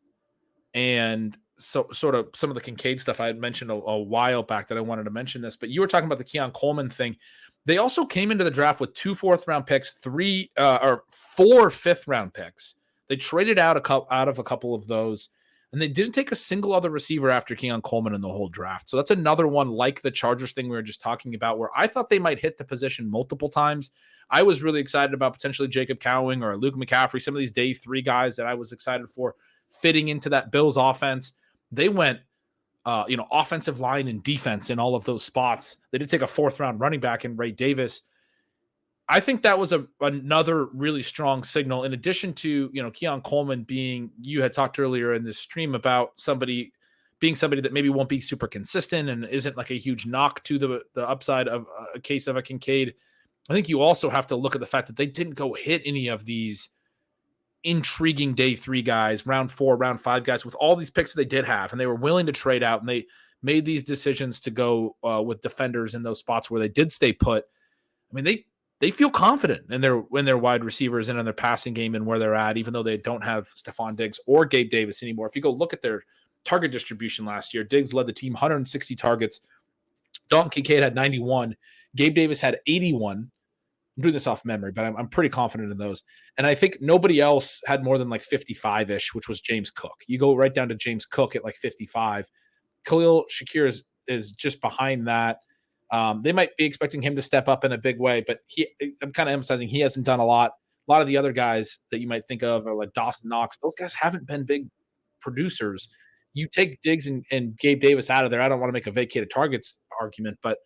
and so sort of some of the Kincaid stuff I had mentioned a while back that I wanted to mention this, but you were talking about the Keon Coleman thing. They also came into the draft with 2 4th-round picks, 4 5th-round picks. They traded out of a couple of those, and they didn't take a single other receiver after Keon Coleman in the whole draft. So that's another one like the Chargers thing we were just talking about, where I thought they might hit the position multiple times. I was really excited about potentially Jacob Cowing or Luke McCaffrey, some of these day 3 guys that I was excited for fitting into that Bills offense. They went offensive line and defense in all of those spots. They did take a 4th-round running back in Ray Davis. I think that was another really strong signal, in addition to, Keon Coleman being, you had talked earlier in this stream about somebody that maybe won't be super consistent and isn't like a huge knock to the upside of a case of a Kincaid. I think you also have to look at the fact that they didn't go hit any of these intriguing day 3 guys, round 4, round 5 guys with all these picks that they did have, and they were willing to trade out, and they made these decisions to go with defenders in those spots where they did stay put. I mean, they feel confident in their wide receivers and in their passing game and where they're at, even though they don't have Stephon Diggs or Gabe Davis anymore. If you go look at their target distribution last year, Diggs led the team 160 targets. Dalton Kincaid had 91. Gabe Davis had 81. I'm doing this off memory, but I'm pretty confident in those. And I think nobody else had more than like 55-ish, which was James Cook. You go right down to James Cook at like 55. Khalil Shakir is just behind that. They might be expecting him to step up in a big way, but I'm kind of emphasizing he hasn't done a lot. A lot of the other guys that you might think of are like Dawson Knox. Those guys haven't been big producers. You take Diggs and Gabe Davis out of there. I don't want to make a vacated targets argument, but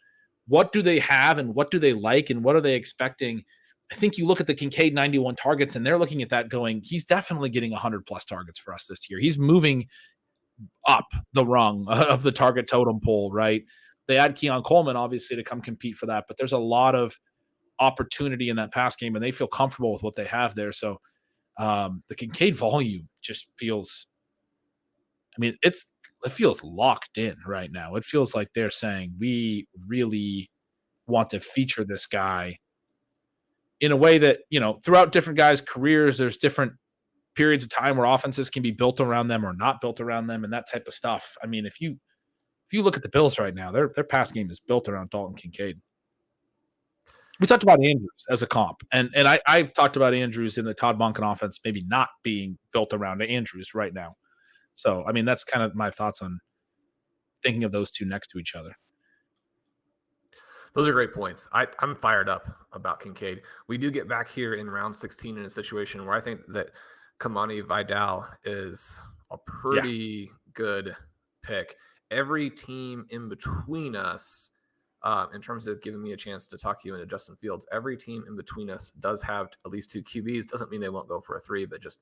what do they have and what do they like and what are they expecting? I think you look at the Kincaid 91 targets and they're looking at that going, he's definitely getting 100 plus targets for us this year. He's moving up the rung of the target totem pole, right? They add Keon Coleman, obviously, to come compete for that, but there's a lot of opportunity in that pass game and they feel comfortable with what they have there. So the Kincaid volume just feels, it feels locked in right now. It feels like they're saying we really want to feature this guy in a way that, throughout different guys' careers, there's different periods of time where offenses can be built around them or not built around them and that type of stuff. I mean, if you look at the Bills right now, their pass game is built around Dalton Kincaid. We talked about Andrews as a comp, and I've talked about Andrews in the Todd Monken offense maybe not being built around Andrews right now. So, I mean, that's kind of my thoughts on thinking of those two next to each other. Those are great points. I'm fired up about Kincaid. We do get back here in round 16 in a situation where I think that Kamani Vidal is a pretty good pick. Every team in between us, in terms of giving me a chance to talk you into Justin Fields, every team in between us does have at least 2 QBs. Doesn't mean they won't go for a 3, but just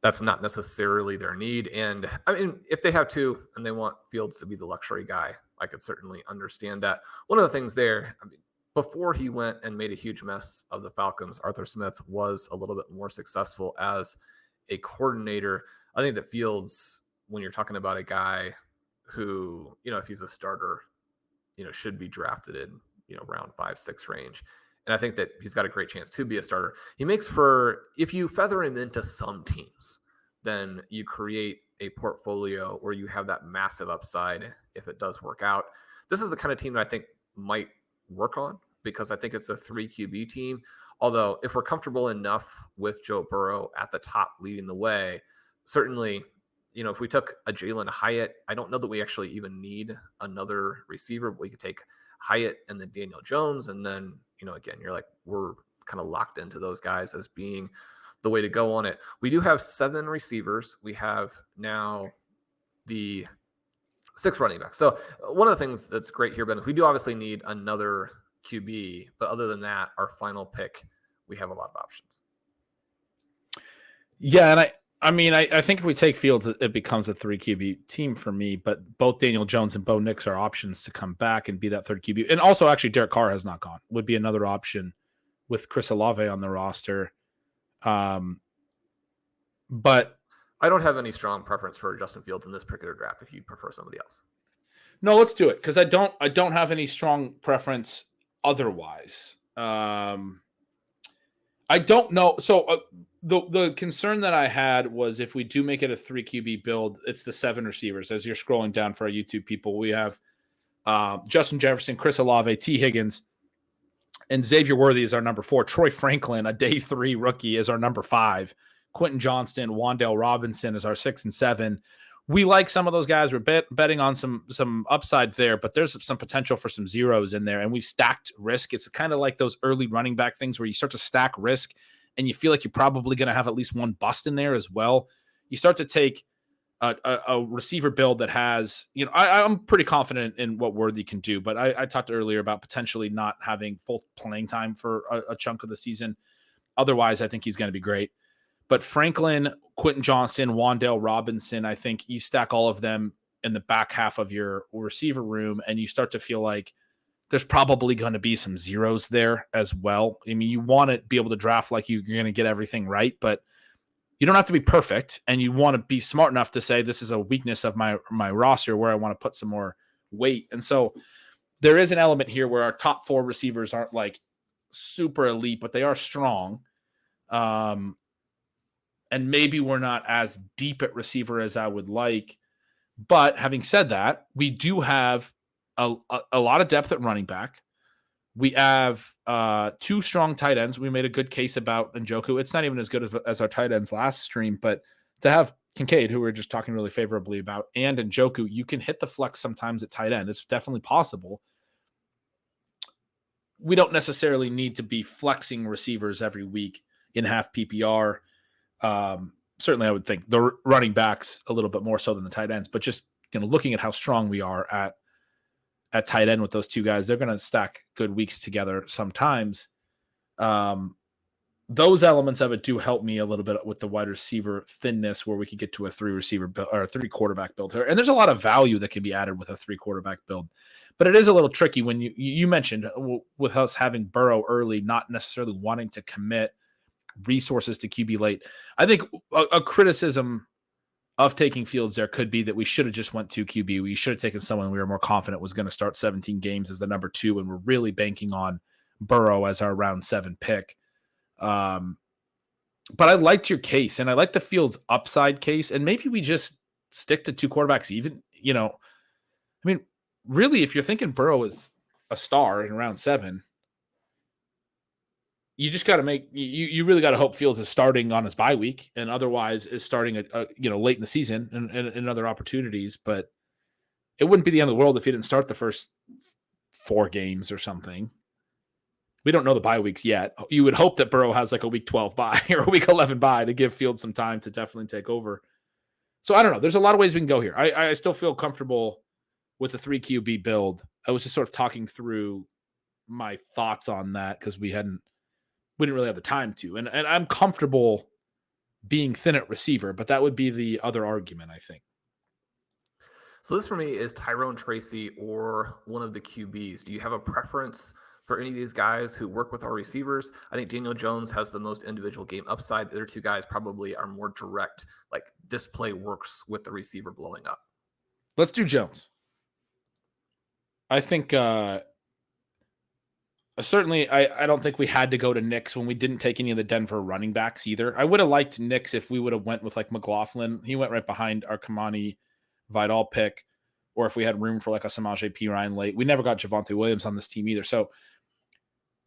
that's not necessarily their need. And I mean, if they have 2 and they want Fields to be the luxury guy, I could certainly understand that. One of the things there, I mean, before he went and made a huge mess of the Falcons, Arthur Smith was a little bit more successful as a coordinator. I think that Fields, when you're talking about a guy who, if he's a starter, should be drafted in, round 5-6 range. And I think that he's got a great chance to be a starter. He makes for, if you feather him into some teams, then you create a portfolio where you have that massive upside if it does work out. This is the kind of team that I think might work on, because I think it's a 3 QB team. Although if we're comfortable enough with Joe Burrow at the top leading the way, certainly, if we took a Jalen Hyatt, I don't know that we actually even need another receiver. We could take Hyatt and then Daniel Jones. And then, again, you're like, we're kind of locked into those guys as being the way to go on it. We do have 7 receivers. We have now the 6 running backs. So one of the things that's great here, Ben, is we do obviously need another QB, but other than that, our final pick, we have a lot of options. Yeah, and I think if we take Fields, it becomes a 3 QB team for me, but both Daniel Jones and Bo Nix are options to come back and be that 3rd QB. And also, actually, Derek Carr has not gone. Would be another option with Chris Olave on the roster. But I don't have any strong preference for Justin Fields in this particular draft if you prefer somebody else. No, let's do it, because I don't have any strong preference otherwise. I don't know. So the concern that I had was if we do make it a 3 QB build, it's the 7 receivers. As you're scrolling down for our YouTube people, we have Justin Jefferson, Chris Olave, T. Higgins, and Xavier Worthy is our number 4. Troy Franklin, a day 3 rookie, is our number 5. Quentin Johnston, Wan'Dale Robinson is our 6 and 7. We like some of those guys. We're betting on some upside there, but there's some potential for some zeros in there. And we've stacked risk. It's kind of like those early running back things where you start to stack risk and you feel like you're probably going to have at least one bust in there as well. You start to take a receiver build that has, I'm pretty confident in what Worthy can do, but I talked earlier about potentially not having full playing time for a chunk of the season. Otherwise, I think he's going to be great. But Franklin, Quentin Johnston, Wan'Dale Robinson, I think you stack all of them in the back half of your receiver room, and you start to feel like there's probably going to be some zeros there as well. I mean, you want to be able to draft like you're going to get everything right, but you don't have to be perfect, and you want to be smart enough to say this is a weakness of my roster where I want to put some more weight. And so there is an element here where our top 4 receivers aren't like super elite, but they are strong. And maybe we're not as deep at receiver as I would like. But having said that, we do have a lot of depth at running back. We have 2 strong tight ends. We made a good case about Njoku. It's not even as good as our tight ends last stream, but to have Kincaid, who we're just talking really favorably about, and Njoku, you can hit the flex sometimes at tight end. It's definitely possible. We don't necessarily need to be flexing receivers every week in half PPR. Certainly I would think the running backs a little bit more so than the tight ends, but just looking at how strong we are at tight end with those 2 guys, they're going to stack good weeks together sometimes. Those elements of it do help me a little bit with the wide receiver thinness where we could get to a 3 receiver build or a 3 quarterback build here. And there's a lot of value that can be added with a 3 quarterback build, but it is a little tricky when you mentioned with us having Burrow early, not necessarily wanting to commit resources to QB late. I think a criticism of taking Fields there could be that we should have just went 2 QB. We should have taken someone we were more confident was going to start 17 games as the number 2, and we're really banking on Burrow as our round 7 pick. But I liked your case, and I like the Fields upside case, and maybe we just stick to 2 quarterbacks even, I mean, really, if you're thinking Burrow is a star in round 7, you just got to you really got to hope Fields is starting on his bye week, and otherwise is starting late in the season and other opportunities. But it wouldn't be the end of the world if he didn't start the first 4 games or something. We don't know the bye weeks yet. You would hope that Burrow has like a week 12 bye or a week 11 bye to give Fields some time to definitely take over. So I don't know. There's a lot of ways we can go here. I still feel comfortable with the 3 QB build. I was just sort of talking through my thoughts on that because we didn't really have the time to. And I'm comfortable being thin at receiver, but that would be the other argument, I think. So this for me is Tyrone Tracy or one of the QBs. Do you have a preference for any of these guys who work with our receivers? I think Daniel Jones has the most individual game upside. The other 2 guys probably are more direct, like this play works with the receiver blowing up. Let's do Jones. I think certainly I don't think we had to go to Nix when we didn't take any of the Denver running backs either. I would have liked Nix if we would have went with like McLaughlin. He went right behind our Kamani Vidal pick, or if we had room for like a Samaje Perine late. We never got Javonte Williams on this team either. So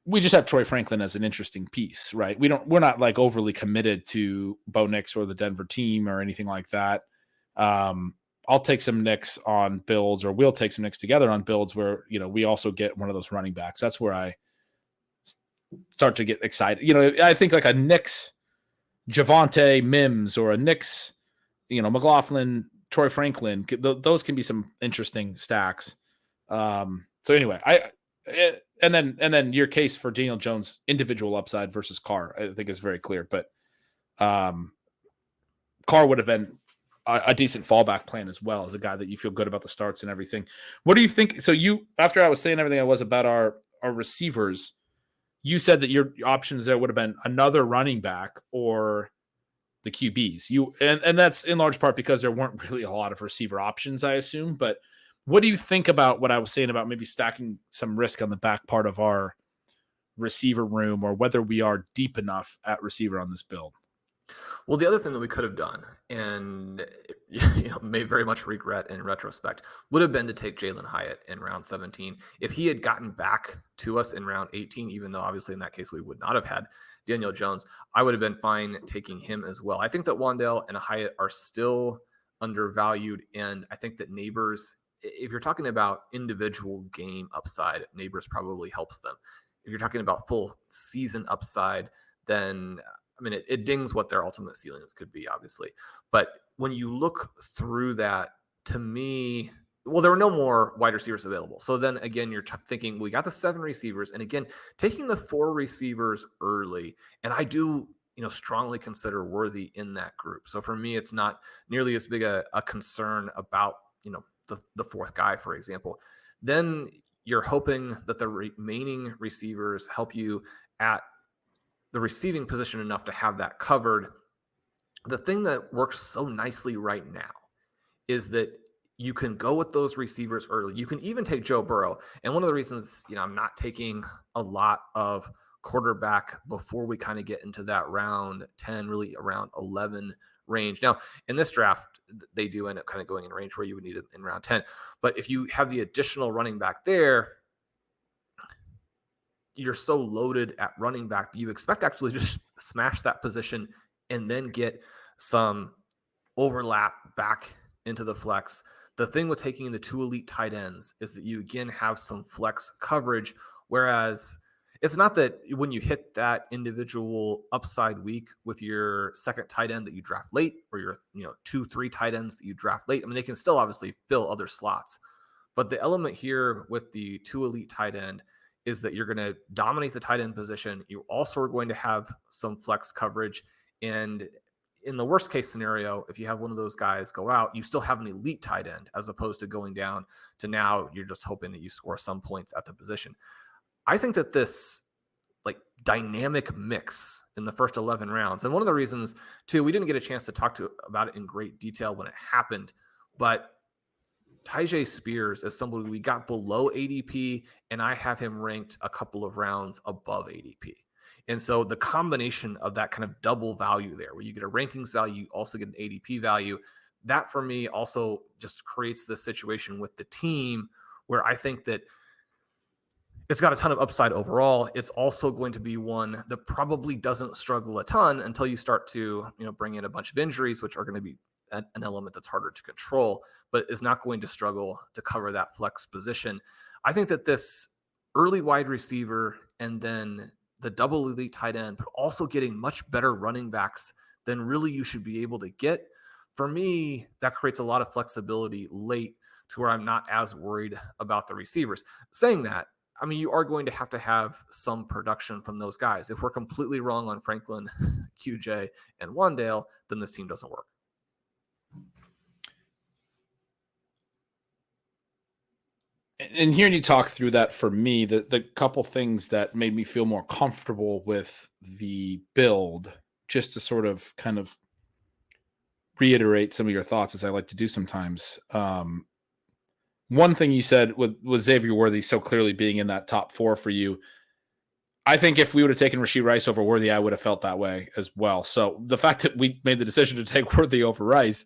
we just have Troy Franklin as an interesting piece, right? We're not like overly committed to Bo Nix or the Denver team or anything like that. I'll take some Nix on builds, or we'll take some Nix together on builds where, we also get one of those running backs. That's where I start to get excited. I think like a Nix Javonte Mims or a Nix, McLaughlin, Troy Franklin, those can be some interesting stacks. So anyway, and then your case for Daniel Jones individual upside versus Carr, I think is very clear. But Carr would have been a decent fallback plan as well, as a guy that you feel good about the starts and everything. What do you think? So after I was saying everything I was about our receivers, you said that your options there would have been another running back or the QBs. And that's in large part because there weren't really a lot of receiver options, I assume. But what do you think about what I was saying about maybe stacking some risk on the back part of our receiver room, or whether we are deep enough at receiver on this build? Well, the other thing that we could have done, and may very much regret in retrospect, would have been to take Jalen Hyatt in round 17. If he had gotten back to us in round 18, even though obviously in that case we would not have had Daniel Jones, I would have been fine taking him as well. I think that Wan'Dale and Hyatt are still undervalued, and I think that Neighbors, if you're talking about individual game upside, Neighbors probably helps them. If you're talking about full season upside, then it dings what their ultimate ceilings could be, obviously. But when you look through that, to me, well, there were no more wide receivers available. So then again, you're thinking, we got the 7 receivers. And again, taking the 4 receivers early, and I do, strongly consider Worthy in that group. So for me, it's not nearly as big a concern about, the 4th guy, for example. Then you're hoping that the remaining receivers help you at the receiving position enough to have that covered. The thing that works so nicely right now is that you can go with those receivers early. You can even take Joe Burrow. And one of the reasons, I'm not taking a lot of quarterback before we kind of get into that round 10, really around 11 range. Now, in this draft, they do end up kind of going in range where you would need it in round 10. But if you have the additional running back there, you're so loaded at running back, you expect actually just smash that position and then get some overlap back into the flex. The thing with taking the 2 elite tight ends is that you again have some flex coverage, whereas it's not that when you hit that individual upside week with your second tight end that you draft late, or your 2-3 tight ends that you draft late, they can still obviously fill other slots. But the element here with the 2 elite tight end is that you're going to dominate the tight end position. You also are going to have some flex coverage. And in the worst case scenario, if you have one of those guys go out, you still have an elite tight end, as opposed to going down to now you're just hoping that you score some points at the position. I think that this dynamic mix in the first 11 rounds, and one of the reasons too, we didn't get a chance to talk about it in great detail when it happened, but Tyjae Spears is somebody we got below ADP, and I have him ranked a couple of rounds above ADP. And so the combination of that kind of double value there, where you get a rankings value, you also get an ADP value, that for me also just creates this situation with the team where I think that It's got a ton of upside overall. It's also going to be one that probably doesn't struggle a ton until you start to, bring in a bunch of injuries, which are going to be an element that's harder to control, but is not going to struggle to cover that flex position. I think that this early wide receiver and then the double elite tight end, but also getting much better running backs than really you should be able to get. For me, that creates a lot of flexibility late to where I'm not as worried about the receivers. Saying that, I mean, you are going to have some production from those guys. If we're completely wrong on Franklin, QJ, and Wan'Dale, then this team doesn't work. And hearing you talk through that, for me, the couple things that made me feel more comfortable with the build, just to sort of kind of reiterate some of your thoughts, as I like to do sometimes. One thing you said was Xavier Worthy so clearly being in that top 4 for you. I think if we would have taken Rashee Rice over Worthy, I would have felt that way as well. So the fact that we made the decision to take Worthy over Rice,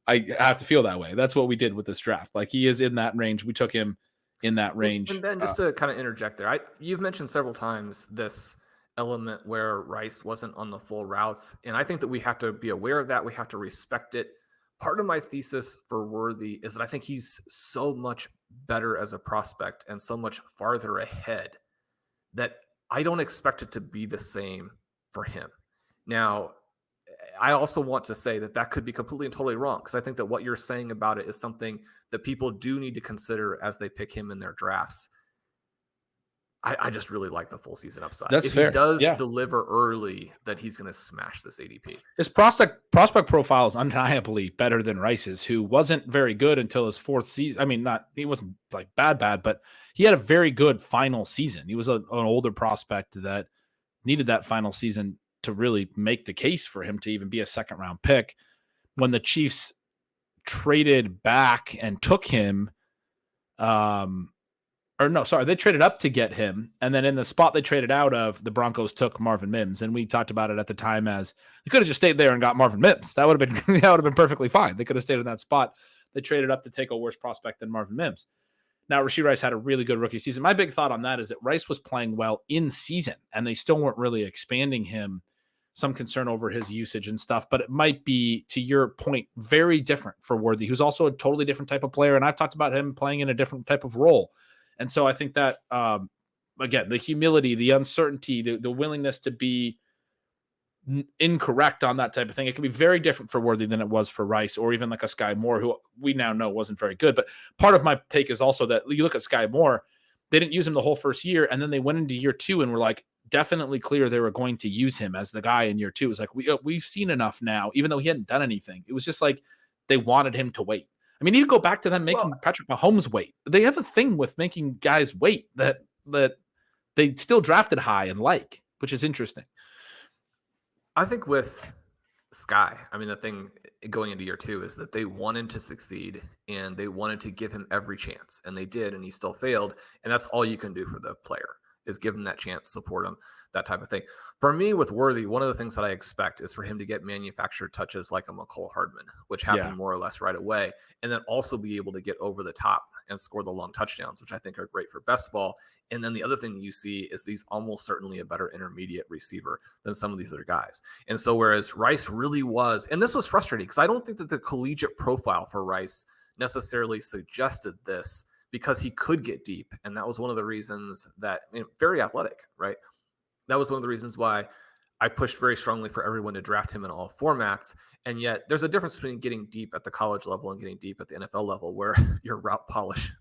I have to feel that way. That's what we did with this draft. Like, he is in that range. We took him in that range. And Ben, just to kind of interject there, you've mentioned several times this element where Rice wasn't on the full routes, and I think that we have to be aware of that. We have to respect it. Part of my thesis for Worthy is that I think he's so much better as a prospect and so much farther ahead that I don't expect it to be the same for him. Now, I also want to say that could be completely and totally wrong, because I think that what you're saying about it is something that people do need to consider as they pick him in their drafts. I just really like the full season upside. That's if fair. He does deliver early, that he's going to smash this ADP. His prospect profile is undeniably better than Rice's, who wasn't very good until his 4th season. I mean, he wasn't like bad, but he had a very good final season. He was an older prospect that needed that final season to really make the case for him to even be a 2nd round pick. When the Chiefs traded back and took him, they traded up to get him. And then in the spot they traded out of, the Broncos took Marvin Mims. And we talked about it at the time as they could have just stayed there and got Marvin Mims. That would have been perfectly fine. They could have stayed in that spot. They traded up to take a worse prospect than Marvin Mims. Now, Rashee Rice had a really good rookie season. My big thought on that is that Rice was playing well in season, and they still weren't really expanding him. Some concern over his usage and stuff, but it might be, to your point, very different for Worthy, who's also a totally different type of player. And I've talked about him playing in a different type of role. And so I think that, again, the humility, the uncertainty, the willingness to be incorrect on that type of thing, it can be very different for Worthy than it was for Rice, or even like a Sky Moore, who we now know wasn't very good. But part of my take is also that you look at Sky Moore, they didn't use him the whole first year, and then they went into year 2 and were like definitely clear they were going to use him as the guy in year 2. It's like, we've seen enough now, even though he hadn't done anything. It was just like they wanted him to wait. I mean, even go back to them making Patrick Mahomes wait. They have a thing with making guys wait that they still drafted high and which is interesting. I think with Sky, I mean, the thing going into year 2 is that they wanted to succeed and they wanted to give him every chance, and they did, and he still failed. And that's all you can do for the player, is give him that chance, support him, that type of thing. For me, with Worthy, one of the things that I expect is for him to get manufactured touches like a McCole Hardman, which happened more or less right away, and then also be able to get over the top and score the long touchdowns, which I think are great for best ball. And then the other thing that you see is he's almost certainly a better intermediate receiver than some of these other guys. And so whereas Rice really was, and this was frustrating because I don't think that the collegiate profile for Rice necessarily suggested this, because he could get deep. And that was one of the reasons that, very athletic, right? That was one of the reasons why I pushed very strongly for everyone to draft him in all formats. And yet there's a difference between getting deep at the college level and getting deep at the NFL level, where your route polish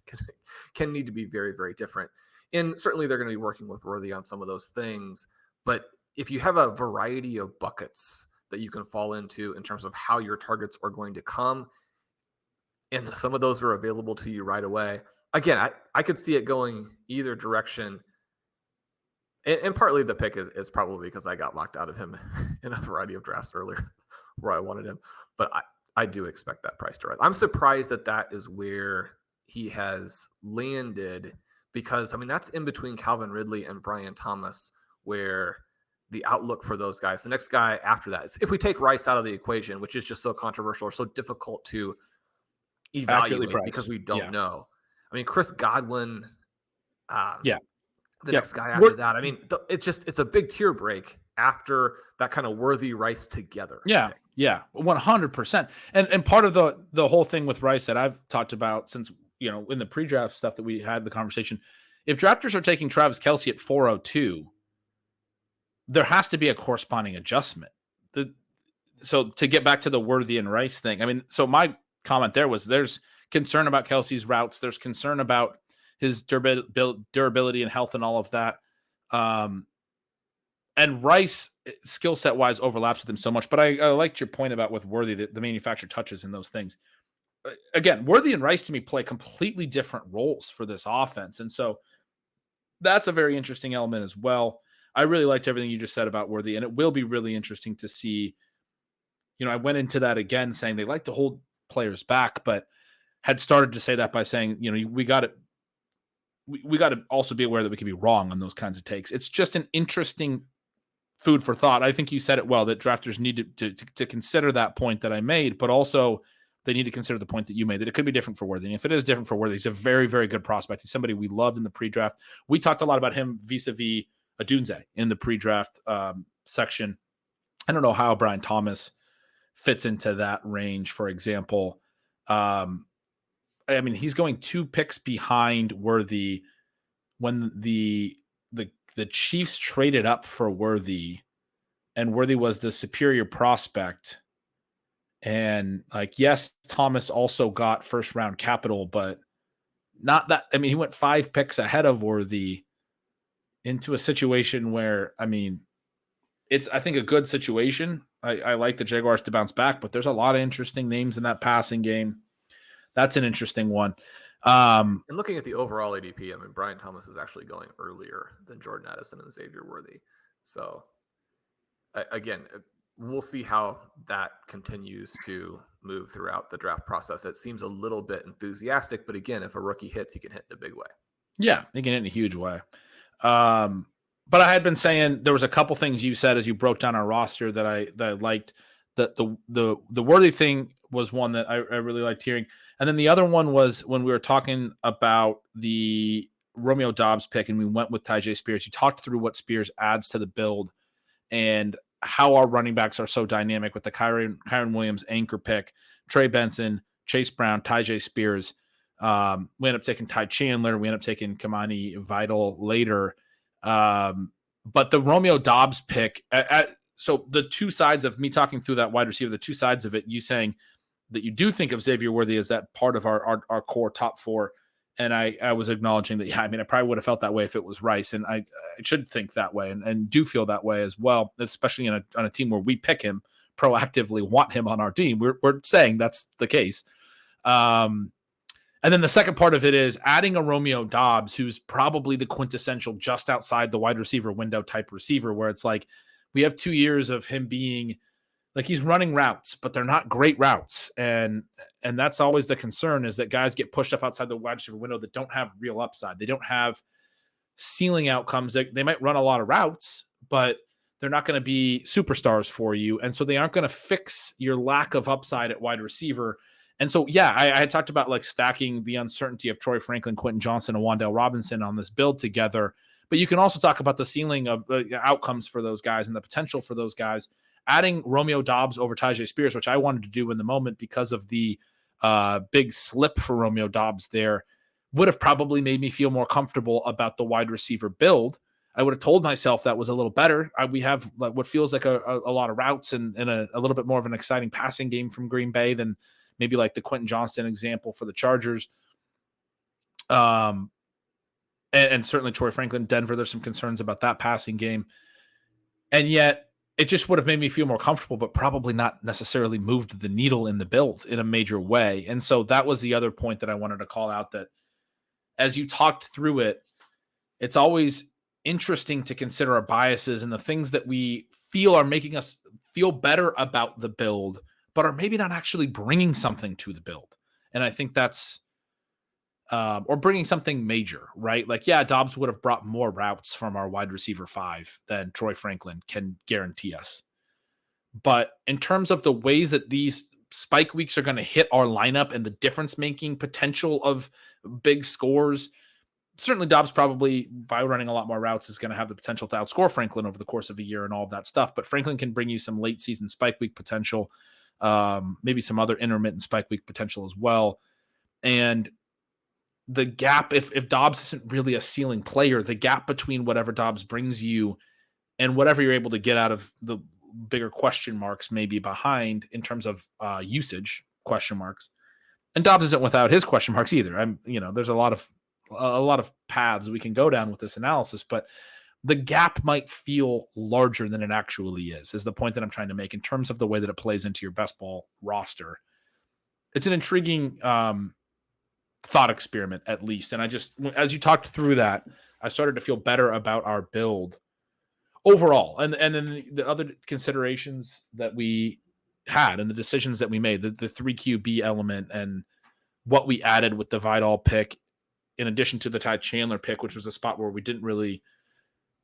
can need to be very, very different. And certainly they're going to be working with Worthy on some of those things. But if you have a variety of buckets that you can fall into in terms of how your targets are going to come, and some of those are available to you right away, again, I could see it going either direction. And partly the pick is probably because I got locked out of him in a variety of drafts earlier where I wanted him. But I do expect that price to rise. I'm surprised that is where he has landed, because, I mean, that's in between Calvin Ridley and Brian Thomas, where the outlook for those guys, the next guy after that is, if we take Rice out of the equation, which is just so controversial or so difficult to evaluate because we don't know. I mean, Chris Godwin, the next guy after that. I mean, it's a big tier break after that kind of Worthy Rice together. Yeah. pick. Yeah. 100%. And part of the whole thing with Rice that I've talked about since, in the pre-draft stuff that we had the conversation, if drafters are taking Travis Kelce at 402, there has to be a corresponding adjustment. So to get back to the Worthy and Rice thing, I mean, so my comment there was there's concern about Kelce's routes. There's concern about his durability and health and all of that. And Rice, skill set wise, overlaps with him so much. But I liked your point about with Worthy, the manufacturer touches and those things. Again, Worthy and Rice to me play completely different roles for this offense. And so that's a very interesting element as well. I really liked everything you just said about Worthy, and it will be really interesting to see. I went into that again saying they like to hold players back, but had started to say that by saying, we got to also be aware that we could be wrong on those kinds of takes. It's just an interesting food for thought. I think you said it well, that drafters need to consider that point that I made, but also they need to consider the point that you made, that it could be different for Worthy. And if it is different for Worthy, he's a very, very good prospect. He's somebody we loved in the pre-draft. We talked a lot about him vis-a-vis Adunze in the pre-draft section. I don't know how Brian Thomas fits into that range, for example. I mean, he's going 2 picks behind Worthy when the Chiefs traded up for Worthy, and Worthy was the superior prospect. And yes, Thomas also got first round capital, but not that. I mean, he went 5 picks ahead of Worthy into a situation where, I mean, it's, I think, a good situation. I like the Jaguars to bounce back, but there's a lot of interesting names in that passing game. That's an interesting one. And looking at the overall ADP, I mean, Brian Thomas is actually going earlier than Jordan Addison and Xavier Worthy. So, again, we'll see how that continues to move throughout the draft process. It seems a little bit enthusiastic, but again, if a rookie hits, he can hit in a big way. Yeah, he can hit in a huge way. But I had been saying there was a couple things you said as you broke down our roster that I liked. That the Worthy thing was one that I really liked hearing. And then the other one was when we were talking about the Romeo Doubs pick and we went with Tyjae Spears. You talked through what Spears adds to the build and how our running backs are so dynamic with the Kyren Williams anchor pick, Trey Benson, Chase Brown, Tyjae Spears. We ended up taking Ty Chandler. We ended up taking Kamani Vidal later. But the Romeo Doubs pick, so the two sides of me talking through that wide receiver, the two sides of it, you saying that you do think of Xavier Worthy as that part of our core top 4. And I was acknowledging that, yeah, I mean, I probably would have felt that way if it was Rice. And I should think that way and do feel that way as well, especially on a team where we pick him, proactively want him on our team. We're saying that's the case. And then the second part of it is adding a Romeo Doubs, who's probably the quintessential just outside the wide receiver window type receiver, where it's like we have 2 years of him being like he's running routes, but they're not great routes. And that's always the concern, is that guys get pushed up outside the wide receiver window that don't have real upside. They don't have ceiling outcomes. They might run a lot of routes, but they're not going to be superstars for you. And so they aren't going to fix your lack of upside at wide receiver. And so, yeah, I had talked about like stacking the uncertainty of Troy Franklin, Quentin Johnston, and Wan'Dale Robinson on this build together. But you can also talk about the ceiling of outcomes for those guys and the potential for those guys. Adding Romeo Doubs over Tyjae Spears, which I wanted to do in the moment because of the big slip for Romeo Doubs there, would have probably made me feel more comfortable about the wide receiver build. I would have told myself that was a little better. We have like what feels like a lot of routes and a little bit more of an exciting passing game from Green Bay than maybe like the Quentin Johnston example for the Chargers. And certainly Troy Franklin, Denver, there's some concerns about that passing game. And yet it just would have made me feel more comfortable, but probably not necessarily moved the needle in the build in a major way. And so that was the other point that I wanted to call out, that as you talked through it, it's always interesting to consider our biases and the things that we feel are making us feel better about the build, but are maybe not actually bringing something to the build. And I think that's, or bringing something major, right? Like, yeah, Doubs would have brought more routes from our wide receiver 5 than Troy Franklin can guarantee us. But in terms of the ways that these spike weeks are going to hit our lineup and the difference making potential of big scores, certainly Dobbs probably, by running a lot more routes, is going to have the potential to outscore Franklin over the course of a year and all of that stuff. But Franklin can bring you some late season spike week potential, maybe some other intermittent spike week potential as well. And the gap, if Dobbs isn't really a ceiling player, the gap between whatever Dobbs brings you and whatever you're able to get out of the bigger question marks may be behind in terms of usage question marks. And Dobbs isn't without his question marks either. There's a lot of paths we can go down with this analysis, but the gap might feel larger than it actually is the point that I'm trying to make in terms of the way that it plays into your best ball roster. It's an intriguing thought experiment, at least. And as you talked through that, I started to feel better about our build overall. And then the other considerations that we had and the decisions that we made, the 3 QB element and what we added with the Vidal pick, in addition to the Ty Chandler pick, which was a spot where we didn't really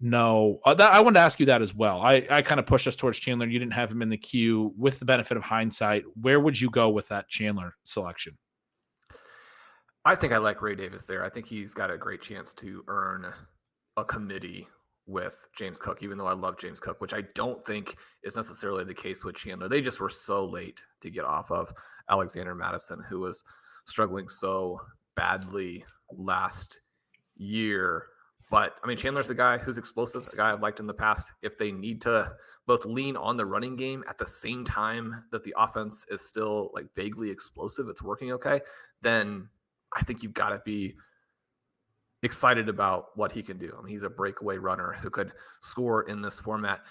know. I wanted to ask you that as well. I kind of pushed us towards Chandler. You didn't have him in the queue. With the benefit of hindsight, where would you go with that Chandler selection? I think I like Ray Davis there. I think he's got a great chance to earn a committee with James Cook, even though I love James Cook, which I don't think is necessarily the case with Chandler. They just were so late to get off of Alexander Madison, who was struggling so badly last year. But I mean, Chandler's a guy who's explosive, a guy I've liked in the past. If they need to both lean on the running game at the same time that the offense is still like vaguely explosive, it's working okay, then I think you've got to be excited about what he can do. I mean, he's a breakaway runner who could score in this format.